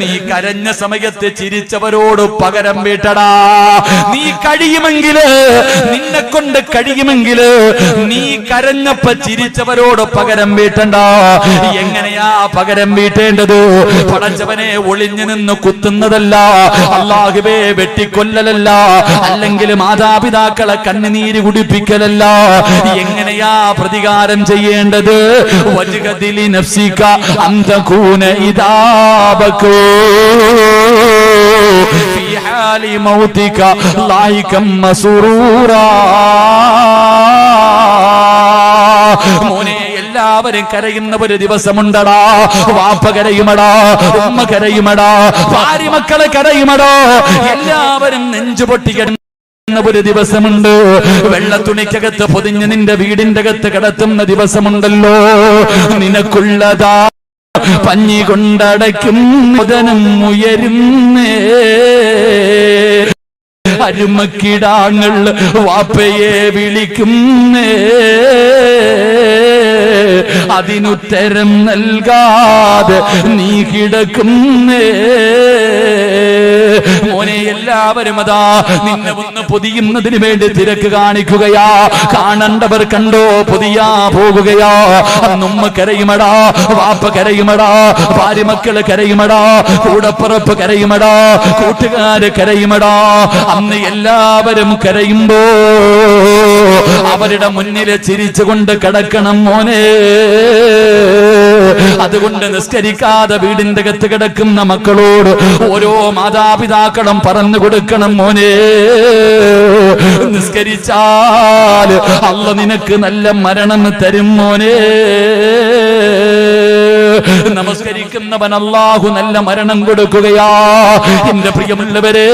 [SPEAKER 1] നീ കരഞ്ഞ സമയത്ത് ചിരിച്ചവരോട് പകരം വീട്ടടാ. നീ കഴിയുമെങ്കില്, നിന്നെ കൊണ്ട് കഴിയുമെങ്കില് നീ കരഞ്ഞപ്പ ചിരിച്ചവരോട് പകരം വീട്ടണ്ട. എങ്ങനെയാ പകരം വീട്ടേണ്ടത്? പടച്ചവനെ ഒളിഞ്ഞു നിന്ന് കുത്തുന്നതല്ല, അല്ലാഹുവേ വെട്ടിക്കൊല്ലലല്ല, അല്ലെങ്കിൽ മാതാപിതാക്കളെ കണ്ണുനീര് കുടിപ്പിക്കലല്ല. എങ്ങനെയാ പ്രതികാരം ചെയ്യേണ്ടത്? വജ്ഗദിലി നഫ്സിക അന്തകൂന ഇദാബകു ഫീ ഹാലി മൗതിക ലൈകം മസ്റൂറാ. മോനെ, എല്ലാവരും കരയുന്ന ഒരു ദിവസമുണ്ടടാ. വാപ്പ കരയുമടാ, ഉമ്മ കരയുമടാ, ഭാര്യ മക്കളെ കരയുമടാ. എല്ലാവരും നെഞ്ചുപൊട്ടി ഒരു ദിവസമുണ്ട്. വെള്ളത്തുണിക്കകത്ത് പൊതിഞ്ഞ് നിന്റെ വീടിന്റെ അകത്ത് കിടത്തുന്ന ദിവസമുണ്ടല്ലോ. നിനക്കുള്ളതാ പഞ്ഞി കൊണ്ടടയ്ക്കും മുതനം ഉയരുന്നേ. അരുമക്കിടാങ്ങൾ വാപ്പയെ വിളിക്കുന്നേ. അതിനുത്തരം നൽകാതെ നീ കിടക്കുന്നേ. മോനെ, എല്ലാവരും അതാ നിന്നെ ഒന്ന് പൊതിയുന്നതിന് വേണ്ടി തിരക്ക് കാണിക്കുകയാ. കാണണ്ടവർ കണ്ടോ പൊതിയാ പോകുകയാ. അന്നുമ്മ കരയുമടാ, വാപ്പ കരയുമടാ, ഭാര്യ മക്കള് കരയുമടാ, കൂടപ്പുറപ്പ് കരയുമടാ, കൂട്ടുകാര് കരയുമടാ. അന്ന് എല്ലാവരും കരയുമ്പോ അവരുടെ മുന്നിൽ ചിരിച്ചുകൊണ്ട് കിടക്കണം മോനെ. അതുകൊണ്ട് നിസ്കരിക്കാതെ വീടിന്റെ അകത്ത് കിടക്കുന്ന മക്കളോട് ഓരോ മാതാപിതാക്കളും പറഞ്ഞു കൊടുക്കണം, മോനെ, നിസ്കരിച്ചാൽ അല്ലാഹു നിനക്ക് നല്ല മരണം തരും മോനെ. നമസ്കരിക്കുന്നവൻ അല്ലാഹു നല്ല മരണം കൊടുക്കുകയാ. എന്റെ പ്രിയമുള്ളവരെ,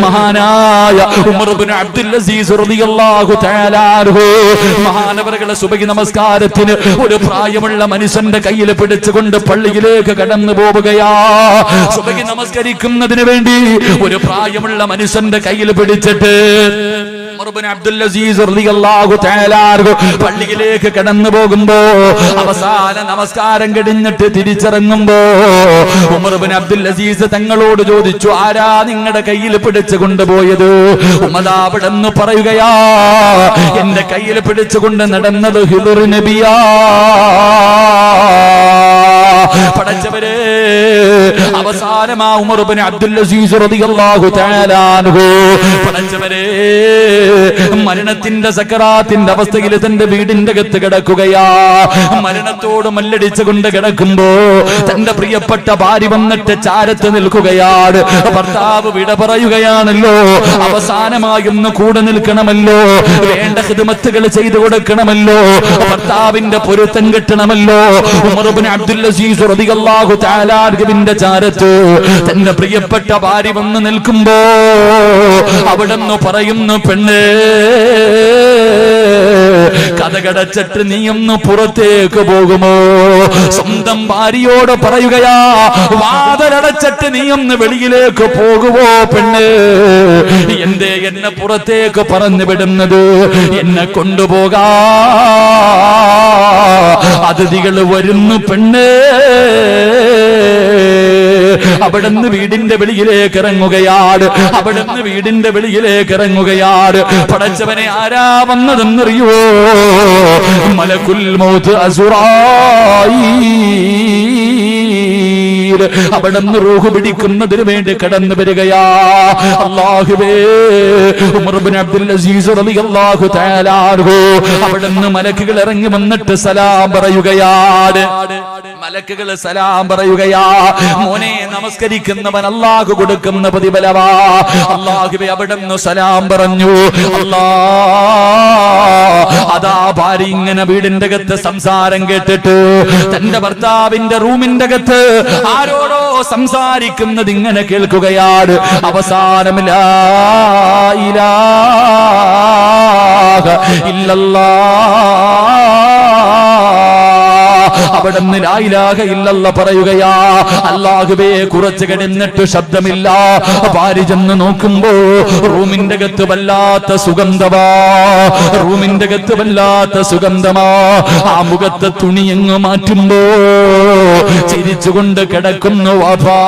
[SPEAKER 1] മഹാനായ ഉമർ ഇബ്നു അബ്ദുൽ അസീസ് റളിയല്ലാഹു തആല അൻഹു മഹാനവറുകളെ സുബഹി നമസ്കാരത്തിന് ഒരു പ്രായമുള്ള മനുഷ്യന്റെ കയ്യിൽ പിടിച്ചുകൊണ്ട് പള്ളിയിലേക്ക് കടന്നു പോവുകയാ. സുബഹി നമസ്കരിക്കുന്നതിന് വേണ്ടി ഒരു പ്രായമുള്ള മനുഷ്യന്റെ കയ്യിൽ പിടിച്ചിട്ട് ഉമർ ഇബ്നു അബ്ദുൽ അസീസ് റളിയല്ലാഹു തആല അൻഹു പള്ളിയിലേക്ക് കടന്നു പോകുമ്പോ അവസാന നമസ്കാരം കഴിഞ്ഞിട്ട് തിരിച്ചിറങ്ങുമ്പോ ഉമർ ഇബ്നു അബ്ദുൽ അസീസ് തങ്ങളോട് ചോദിച്ചു, ആരാ നിങ്ങളുടെ കയ്യിൽ പിടിച്ചു കൊണ്ടുപോയത്? ഉമർ അവിടെന്ന് പറയുകയാ, എന്റെ കയ്യിൽ പിടിച്ചുകൊണ്ട് നടന്നത് ഹിദർ നബിയാ. പടച്ചവരെ, അവസാനമാ ഉമർ ഇബ്നു അബ്ദുൽ അസീസ് റളിയല്ലാഹു തആല അൻഹു പടച്ചവരെ മരണത്തിന്റെ സക്കറാത്തിന്റെ അവസ്ഥയിൽ തന്റെ വീടിന്റെ അകത്ത് കിടക്കുകയാ. മരണത്തോട് മല്ലടിച്ചുകൊണ്ട് കിടക്കുമ്പോ തന്റെ പ്രിയപ്പെട്ട ഭാര്യ വന്നിട്ട് ചാരത്ത് നിൽക്കുകയാണ്. ഭർത്താവ് വിട പറയുകയാണല്ലോ. അവസാനമായി ഒന്ന് കൂടെ നിൽക്കണമല്ലോ, വേണ്ട ഖിദ്മത്തുകൾ ചെയ്തു കൊടുക്കണമല്ലോ, ഭർത്താവിന്റെ പൊരുത്തം കിട്ടണമല്ലോ. ഉമർ ഇബ്നു അബ്ദുൽ അസീസ് റളിയല്ലാഹു തആല അൻഹുവിന്റെ ചാരത്ത് തന്റെ പ്രിയപ്പെട്ട ഭാര്യ വന്ന് നിൽക്കുമ്പോ അവിടെന്ന് പറയുന്നു, പെണ്ണേ, കഥകടച്ചിട്ട് നീ ഒന്ന് പുറത്തേക്ക് പോകുമോ? സ്വന്തം ഭാര്യയോട് പറയുകയാ, വാതിലടച്ചിട്ട് നീ ഒന്ന് വെളിയിലേക്ക് പോകുമോ പെണ്ണേ? എന്തേ എന്നെ പുറത്തേക്ക് പറഞ്ഞു വിടുന്നത്? എന്നെ കൊണ്ടുപോകാ അതിഥികൾ വരുന്നു പെണ്ണേ. അവിടുന്ന് വീടിന്റെ വെളിയിലേക്ക് ഇറങ്ങുകയാണ്. അവിടുന്ന് വീടിന്റെ വെളിയിലേക്ക് ഇറങ്ങുകയാണ്. പടച്ചവനെ, ആരാ വന്നതെന്നറിയോ? മലക്കുൽ മൗത്ത് അസ്റായീൽ അവിടുന്ന് റൂഹ് പിടിക്കുന്നതിന് വേണ്ടി കടന്നു വരികയാ. അല്ലാഹുവേ, ഉമർ ഇബ്നു അബ്ദുൽ അസീസ് റളിയല്ലാഹു തആല അൻഹു അവിടുന്ന് മലക്കുകൾ ഇറങ്ങി വന്നിട്ട് സലാം പറയുകയാണ്. മലക്കുകൾ സലാം പറയുകയാ. മോനെ, നമസ്കരിക്കുന്നവൻ അല്ലാഹു കൊടുക്കുന്ന പ്രതിഫലവാ. അല്ലാഹുവേ അവിടുന്ന് സലാം പറഞ്ഞു. അതാ ഭാര്യ ഇങ്ങനെ വീടിന്റെ അകത്ത് സംസാരം കേട്ടിട്ട് തന്റെ ഭർത്താവിന്റെ റൂമിന്റെ അകത്ത് ആരോടോ സംസാരിക്കുന്നത് ഇങ്ങനെ കേൾക്കുകയാണ്. അവസാനം ലാ ഇലാഹ ഇല്ലല്ലാഹ്, അവിടുന്ന് ലാ ഇലാഹ ഇല്ലല്ലാഹ് പറയുകയാ. അല്ലാഹുവേ, കുറച്ച് കഴിഞ്ഞിട്ട് ശബ്ദമില്ല. ഭാര്യ ചെന്ന് നോക്കുമ്പോ റൂമിന്റെ അകത്ത് വല്ലാത്ത സുഗന്ധമാ, റൂമിന്റെ അകത്ത് വല്ലാത്ത സുഗന്ധമാ. ആ മുഖത്തെ തുണി എങ്ങ് മാറ്റുമ്പോ ചിരിച്ചുകൊണ്ട് കിടക്കുന്നു വാപ്പാ.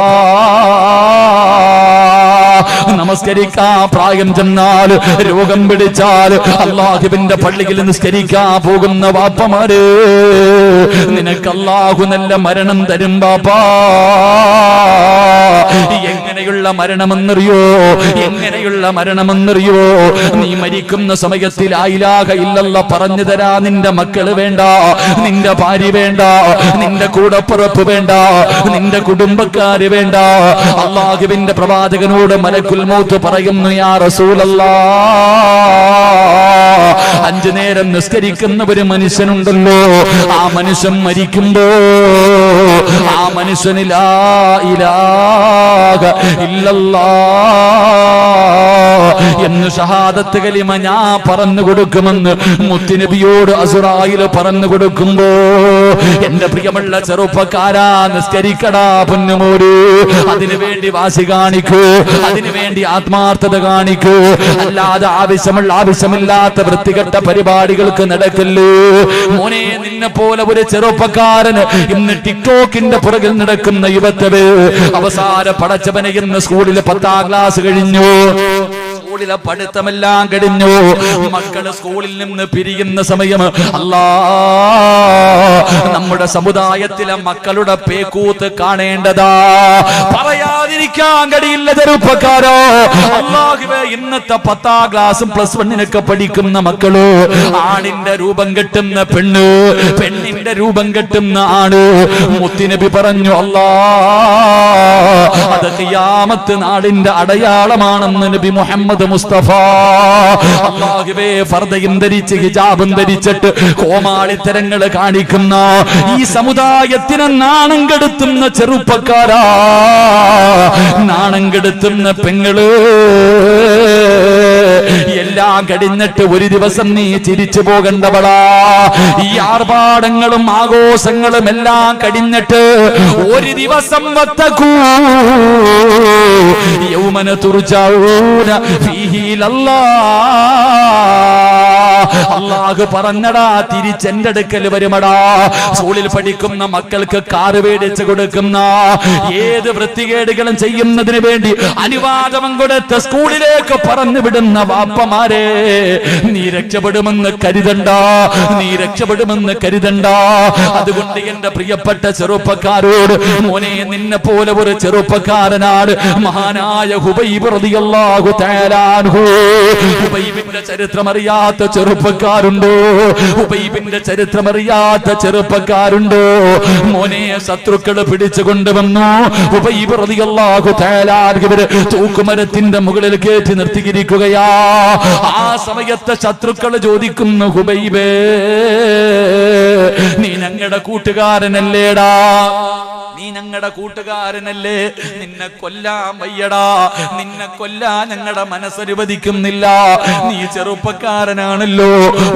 [SPEAKER 1] നമസ്കരിക്കാൻ പ്രായം ചെന്നാൽ, രോഗം പിടിച്ചാൽ അല്ലാഹുവിന്റെ പള്ളിയിൽ നിസ്കരിക്കാൻ പോകുന്ന വാപ്പമാര്, നിനക്ക് അല്ലാഹു നല്ല മരണം തരും വാപ്പാ. എങ്ങനെയുള്ള മരണമെന്നറിയോ? എങ്ങനെയുള്ള മരണമെന്നറിയോ? നീ മരിക്കുന്ന സമയത്തിൽ ലാ ഇലാഹ ഇല്ലല്ലാഹ് പറഞ്ഞു തരാ നിന്റെ മക്കള് വേണ്ട, നിന്റെ ഭാര്യ വേണ്ട, നിന്റെ കൂടപ്പുറപ്പ് വേണ്ട, നിന്റെ കുടുംബക്കാര് വേണ്ട. അല്ലാഹുവിന്റെ പ്രവാചകനോട് മലക്കുൽ മൗത്ത് പറയുന്നു, യാ റസൂലല്ലാഹ്, 5 നേരം നിസ്കരിക്കുന്ന ഒരു മനുഷ്യനുണ്ടല്ലോ, ആ മനുഷ്യൻ മരിക്കുമ്പോ ആ മനുഷ്യന് ലാ ഇലാഹ ഇല്ലല്ലാഹ് എന്ന് ഷഹാദത്ത് കലിമ ഞാൻ പറഞ്ഞു കൊടുക്കുമെന്ന് മുത്തുനബിയോട് അസ്റായിൽ പറഞ്ഞു കൊടുക്കുമ്പോ, എന്റെ പ്രിയമുള്ള ചെറുപ്പക്കാരാ, നിസ്കരിക്കടാ പൊന്നുമോര്. അതിനുവേണ്ടി വാശി കാണിക്കൂ, അതിനുവേണ്ടി ആത്മാർത്ഥത കാണിക്കൂ. അല്ലാതെ ആവശ്യമില്ലാത്ത വൃത്തികെട്ട പരിപാടികൾക്ക് നടക്കല്ലേ മോനെ. നിന്നെ പോലെ ഒരു ചെറുപ്പക്കാരന് ഇന്ന് ടിക്ടോക്കിന്റെ പുറകിൽ നടക്കുന്ന യുവത്വേ, അവസാന പടച്ചവനെ ഇന്ന് സ്കൂളിൽ 10ാം ക്ലാസ് കഴിഞ്ഞു, സ്കൂളിലെ പഠിത്തമെല്ലാം കഴിഞ്ഞു, മക്കള് സ്കൂളിൽ നിന്ന് പിരിയുന്ന സമയം. നമ്മുടെ സമുദായത്തിലെ മക്കളുടെ പേക്കൂത്ത് കാണേണ്ടതാ, പറയാതിരിക്കാൻ കഴിയില്ല ചെറുപ്പക്കാരോ. അല്ലാഹുവേ, ഇന്നത്തെ 10ാം ക്ലാസും +1 പഠിക്കുന്ന മക്കള്, ആണിന്റെ രൂപം കെട്ടുന്ന പെണ്ണ്, പെണ്ണിന്റെ രൂപം കെട്ടുന്ന ആണ്. മുത്തുനബി പറഞ്ഞു, അത് ഖിയാമത്ത് നാടിന്റെ അടയാളമാണെന്ന് നബി മുഹമ്മദ് മുസ്തഫ. അല്ലാഹുവേ, ഫർദയും ധരിച്ച് ഹിജാബും ധരിച്ചിട്ട് കോമാളിത്തരങ്ങൾ കാണിക്കുന്ന ഈ സമുദായത്തിന് നാണം കെടുത്തുന്ന ചെറുപ്പക്കാരാ, നാണം കെടുത്തുന്ന പെങ്ങള്, എല്ലാം കഴിഞ്ഞിട്ട് ഒരു ദിവസം നീ ചിരിച്ചു പോകേണ്ടവളാ. ഈ ആർഭാടങ്ങളും ആഘോഷങ്ങളും എല്ലാം കഴിഞ്ഞിട്ട് ഒരു ദിവസം വത്തക്കൂ യൗമന തുർജഊന ഫീഹി ഇലല്ലാഹ്. അല്ലാഹു പറഞ്ഞടാ, തിരിച്ചെന്റെ അടുക്കൽ വരുമടാ. സ്കൂളിൽ പഠിക്കുന്ന മക്കൾക്ക് കാറ് മേടിച്ചു കൊടുക്കുന്ന, ഏത് വൃത്തികേടുകളും ചെയ്യുന്നതിന് വേണ്ടി അനുവാദം കൊടുത്ത് സ്കൂളിലേക്ക് പറഞ്ഞു വിടുന്ന വാപ്പമാരെ, നീ രക്ഷപ്പെടുമെന്ന് കരുതണ്ട, നീ രക്ഷപ്പെടുമെന്ന് കരുതണ്ട. അതുകൊണ്ട് എന്റെ പ്രിയപ്പെട്ട ചെറുപ്പക്കാരോട്, മോനെ, നിന്നെ പോലെ ഒരു ചെറുപ്പക്കാരനാണ് മഹാനായ ഹുബൈബ് റളിയല്ലാഹു തആല അൻഹു. ഹുബൈബിന്റെ ചരിത്രമറിയാത്ത ചെറുപ്പക്കാരുണ്ടോ? ഹുബൈബിന്റെ ചരിത്രമറിയാത്ത ചെറുപ്പക്കാരുണ്ടോ? മോനെ, ശത്രുക്കള് പിടിച്ചു കൊണ്ടുവന്നു. ഹുബൈബ് റളിയല്ലാഹു തആല അൻഹു തൂക്കുമരത്തിന്റെ മുകളിൽ കയറ്റി നിർത്തിയിരിക്കുകയാ. ആ സമയത്ത് ശത്രുക്കൾ ചോദിക്കുന്നു, ഹുബൈബേ, നീ ഞങ്ങളുടെ കൂട്ടുകാരനല്ലേടാ, നീ ഞങ്ങളുടെ കൂട്ടുകാരനല്ലേ, നിന്നെ കൊല്ലാൻ വയ്യടാ, നിന്നെ കൊല്ലാൻ ഞങ്ങളുടെ മനസ്സനുവദിക്കുന്നില്ല. നീ ചെറുപ്പക്കാരനാണല്ലോ,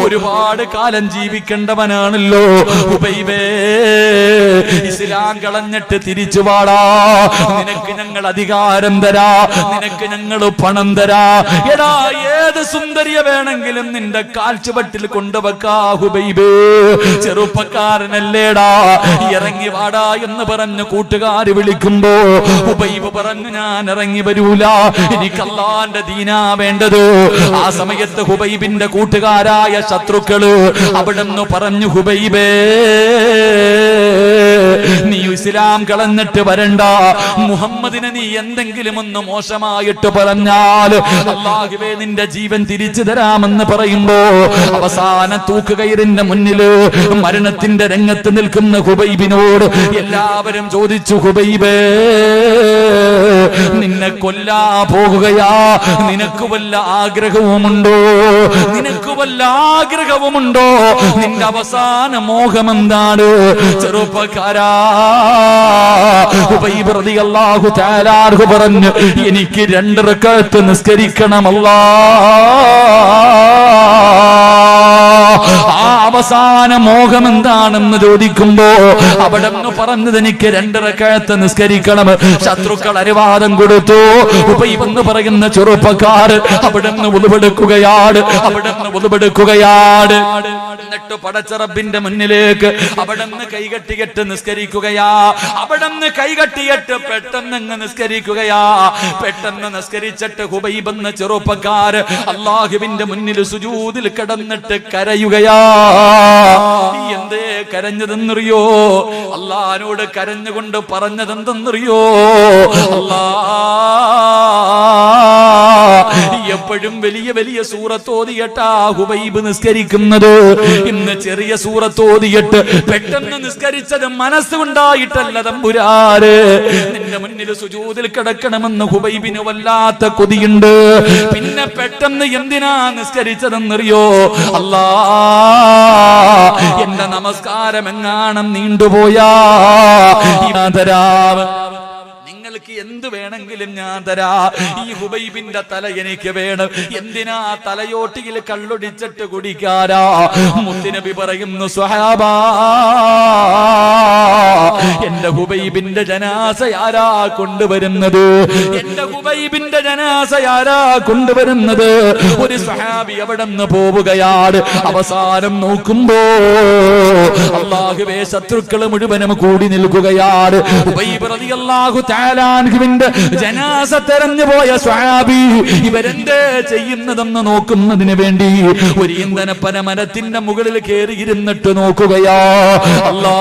[SPEAKER 1] ഒരുപാട് കാലം ജീവിക്കേണ്ടവനാണല്ലോ. ഹുബൈബേ, ഇസ്ലാം കളഞ്ഞിട്ട് തിരിച്ചു വാടാ, നിനക്ക് ഞങ്ങൾ അധികാരം തരാ, നിനക്ക് ഞങ്ങൾ പണം തരാ. എടാ, ഏത് സുന്ദരിയെ വേണമെങ്കിലും നിന്റെ കാൽച്ചുവട്ടിൽ കൊണ്ടുവെക്കാ ഹുബൈബേ. ചെറുപ്പക്കാരനല്ലേടാ, ഇറങ്ങി വാടാ എന്ന് പറഞ്ഞു കൂട്ടുകാര് വിളിക്കുമ്പോ ഹുബൈബ് പറഞ്ഞു, ഞാൻ ഇറങ്ങി വരൂല, എനിക്ക് അല്ലാഹുവിന്റെ ദീനാ വേണ്ടത്. ആ സമയത്ത് ഹുബൈബിന്റെ കൂട്ടുകാരായ ശത്രുക്കള് അവിടുന്ന് പറഞ്ഞു, ഹുബൈബേ, നീ ഇസ്ലാം കളഞ്ഞിട്ട് വരണ്ട. മുഹമ്മദിനെ നീ എന്തെങ്കിലും ഒന്ന് മോശമായിട്ട് പറഞ്ഞാൽ അല്ലാഹുവേ നിന്റെ ജീവൻ തിരിച്ചു തരാമെന്ന് പറയുമ്പോ അവസാന തൂക്കുകയറിന്റെ മുന്നില് മരണത്തിന്റെ രംഗത്ത് നിൽക്കുന്ന ഹുബൈബിനോട് എല്ലാവരും ചോദിച്ചു, ഹുബൈബേ നിന്നെ കൊല്ലാ പോകുകയാ, നിനക്ക് വല്ല ആഗ്രഹവുമുണ്ടോ? നിനക്ക് വല്ല ആഗ്രഹവുമുണ്ടോ? നിന്റെ അവസാന മോഹം എന്താണ്? ചെറുപ്പക്കാരാ, ഹുബൈബ് റളിയല്ലാഹു തആല അൻഹു പറഞ്ഞു, എനിക്ക് 2 റക്അത്ത് നിസ്കരിക്കണം ആ അവസാന മോഹം എന്താണെന്ന് ചോദിക്കുമ്പോ അവിടെ പറഞ്ഞത് എനിക്ക് 2 റക്അത്ത് നിസ്കരിക്കണം. ശത്രുക്കൾ അനുവാദം കൊടുത്തു. ഹുബൈബ് എന്ന് പറയുന്ന ചെറുപ്പക്കാർ അവിടെ നിന്ന് ഉളുവെടുക്കുകയാണ്. എന്നിട്ട് പടച്ച റബ്ബിന്റെ മുന്നിലേക്ക് അവിടെ നിന്ന് കൈകെട്ടിയിട്ട് നിസ്കരിക്കുകയാ. അവിടെ നിന്ന് കൈകെട്ടിയിട്ട് പെട്ടെന്ന് നിസ്കരിക്കുകയാ. പെട്ടെന്ന് നിസ്കരിച്ചിട്ട് ഹുബൈബ് എന്ന ചെറുപ്പക്കാർ അല്ലാഹുവിന്റെ മുന്നിൽ സുജൂദിൽ കിടന്നിട്ട് കരയുകയാ. എന്തേ കരഞ്ഞതെന്നറിയോ? അല്ലാഹുവോട് കരഞ്ഞുകൊണ്ട് പറഞ്ഞതെന്തെന്നറിയോ? അല്ലാ, എപ്പോഴും വലിയ വലിയ സൂറത്തോതിയിട്ടാ ഹുബൈബ് നിസ്കരിക്കുന്നത്. ഇന്ന് ചെറിയ സൂറത്തോതിയിട്ട് പെട്ടെന്ന് നിസ്കരിച്ചത് മനസ്സുകൊണ്ടായിട്ടല്ല തമ്പുരാന്. നിന്റെ മുന്നിൽ സുജൂദിൽ കിടക്കണമെന്ന് ഹുബൈബിന് വല്ലാത്ത കൊതിയുണ്ട്. പിന്നെ പെട്ടെന്ന് എന്തിനാ നിസ്കരിച്ചതെന്നറിയോ? അല്ലാ, എന്റെ നമസ്കാരം എങ്ങാണം നീണ്ടുപോയാ നിങ്ങൾക്ക് എന്ത് വേണമെങ്കിലും ഞാൻ തരാ. ഈ ഹുബൈബിന്റെ തല എനിക്ക് വേണം. എന്തിനാ തലയോട്ടിയിൽ കള്ളൊടിച്ചിട്ട് കുടിക്കാരാ? മുത്തുനബി പറയുന്നു, സ്വഹാബാ, എന്റെ ഹുബൈബിന്റെ ജനാസ ആരാ കൊണ്ടുവരുന്നത്? എന്റെ ഹുബൈബിന്റെ ജനാസ ആരാ കൊണ്ടുവരുന്നത്? ഒരു സ്വഹാബി അവിടെ നിന്ന് പോവുകയാണ്. അവസാനം നോക്കുമ്പോ അല്ലാഹുവേ ശത്രുക്കൾ മുഴുവനും കൂടി നിൽക്കുകയാണ്. ഹുബൈബ് റളിയല്ലാഹു തആല അൻഹുവിന്റെ ജനാസ തെരഞ്ഞു പോയ സ്വഹാബി ഇവരെന്തേ ചെയ്യുന്നതെന്ന് നോക്കുന്നതിന് വേണ്ടി ഒരു ഈന്തനപ്പന മരത്തിന്റെ മുകളിൽ കയറിയിരുന്നിട്ട് നോക്കുകയാ. അല്ലാ,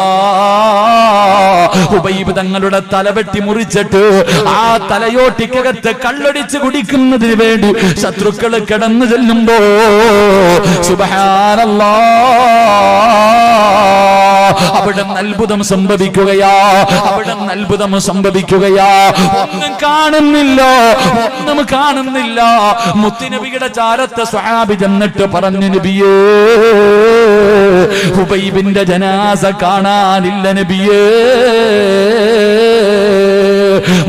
[SPEAKER 1] ഹുബൈബ് തങ്ങളുടെ തലവെട്ടി മുറിച്ചിട്ട് ആ തലയോട്ടിക്കകത്ത് കള്ളൊടിച്ച് കുടിക്കുന്നതിന് വേണ്ടി ശത്രുക്കൾ കിടന്നു ചെല്ലുമ്പോ സുബ്ഹാനല്ലാഹ് അവിടെ അത്ഭുതം സംഭവിക്കുകയാ. ഒന്നും കാണുന്നില്ല. മുത്തുനബിയുടെ ചാരത്തെ സ്വഹാബി ചെന്നിട്ട് പറഞ്ഞു, നബിയേ, ഹുബൈബിന്റെ ജനാസ കാണാനില്ല നബിയേ.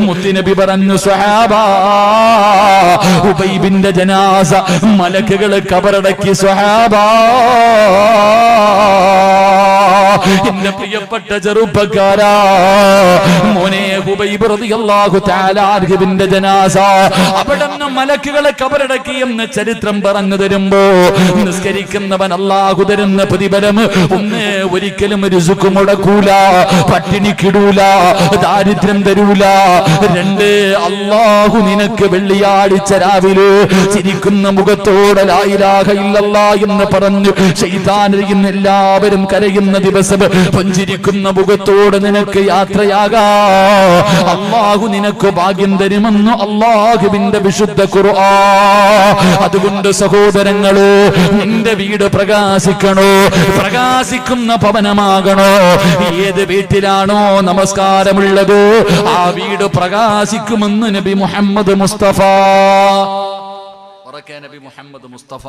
[SPEAKER 1] മുത്തുനബി പറഞ്ഞു, സ്വഹാബാ, ഹുബൈബിന്റെ ജനാസ മലക്കുകൾ കബറടക്കി. സ്വഹാബാ, എന്റെ പ്രിയപ്പെട്ട ചെറുപ്പക്കാരാ, മോനെ, ഹുബൈബ് റളിയല്ലാഹു തആല അൻഹുവിന്റെ ജനാസ അവിടുന്ന് മലക്കുകളെ കബറടക്കി എന്ന് ചരിത്രം പറഞ്ഞു തരുമ്പോ നിസ്കരിക്കുന്നവൻ അല്ലാഹു തരുന്ന പ്രതിഫലം ഒന്ന്, ഒരിക്കലും റിസ്ക് മുടക്കൂല, പട്ടിണിക്കിടൂല, ദാരിദ്ര്യം തരൂല. 2, അല്ലാഹു നിനക്ക് വെള്ളിയാഴ്ച രാവിലെ ചിരിക്കുന്ന മുഖത്തോടെ ലാ ഇലാഹ ഇല്ലല്ലാഹ് എന്ന് പറഞ്ഞു ശൈത്താനിൽ എല്ലാവരും കരയുന്ന ദിവസം പുഞ്ചിരിക്കുന്ന മുഖത്തോടെ നിനക്ക് യാത്രയാകാ. അല്ലാഹു നിനക്ക് ഭാഗ്യം തരുമെന്ന് അല്ലാഹുവിന്റെ വിശുദ്ധ ഖുർആൻ. അതുകൊണ്ട് സഹോദരങ്ങളെ, നിന്റെ വീട് പ്രകാശിക്കണോ? പ്രകാശിക്കുന്ന ഭവനമാകണോ? ഏത് വീട്ടിലാണോ നമസ്കാരമുള്ളത് ആ വീട് പ്രകാശിക്കുമെന്ന് നബി മുഹമ്മദ് മുസ്തഫ. നബി മുഹമ്മദ് മുസ്തഫ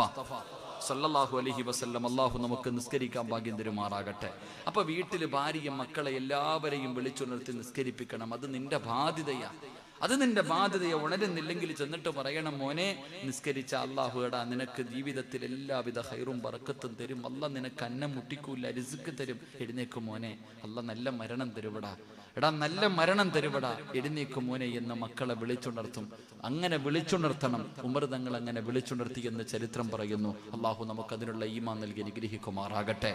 [SPEAKER 1] സല്ലല്ലാഹു അലൈഹി വസല്ലം. അല്ലാഹു നമുക്ക് നിസ്കരിക്കാൻ ഭാഗ്യം തരുമാറാകട്ടെ. അപ്പൊ വീട്ടില് ഭാര്യയും മക്കളെ എല്ലാവരെയും വിളിച്ചുണർത്തി നിസ്കരിപ്പിക്കണം. അത് നിന്റെ ബാധ്യതയെ ഉണരുന്നില്ലെങ്കിൽ ചെന്നിട്ട് പറയണം, മോനെ, നിസ്കരിച്ച അല്ലാഹു എടാ നിനക്ക് ജീവിതത്തിൽ എല്ലാവിധ ഹൈറും ബറക്കത്തും തരും. അല്ലാഹ് നിനക്ക് അന്നം മുട്ടിക്കൂല, റിസ്ക് തരും. എഴുന്നേക്കും മോനെ, അല്ലാഹ് നല്ല മരണം തരുവടാ, എടാ നല്ല മരണം തരുവടാ, എഴുന്നേക്കും മോനെ എന്ന് മക്കളെ വിളിച്ചുണർത്തും. അങ്ങനെ വിളിച്ചുണർത്തണം. ഉമർ തങ്ങൾ അങ്ങനെ വിളിച്ചുണർത്തി എന്ന് ചരിത്രം പറയുന്നു. അല്ലാഹു നമുക്ക് അതിനുള്ള ഈമാൻ നൽകി അനുഗ്രഹിക്കുമാറാകട്ടെ.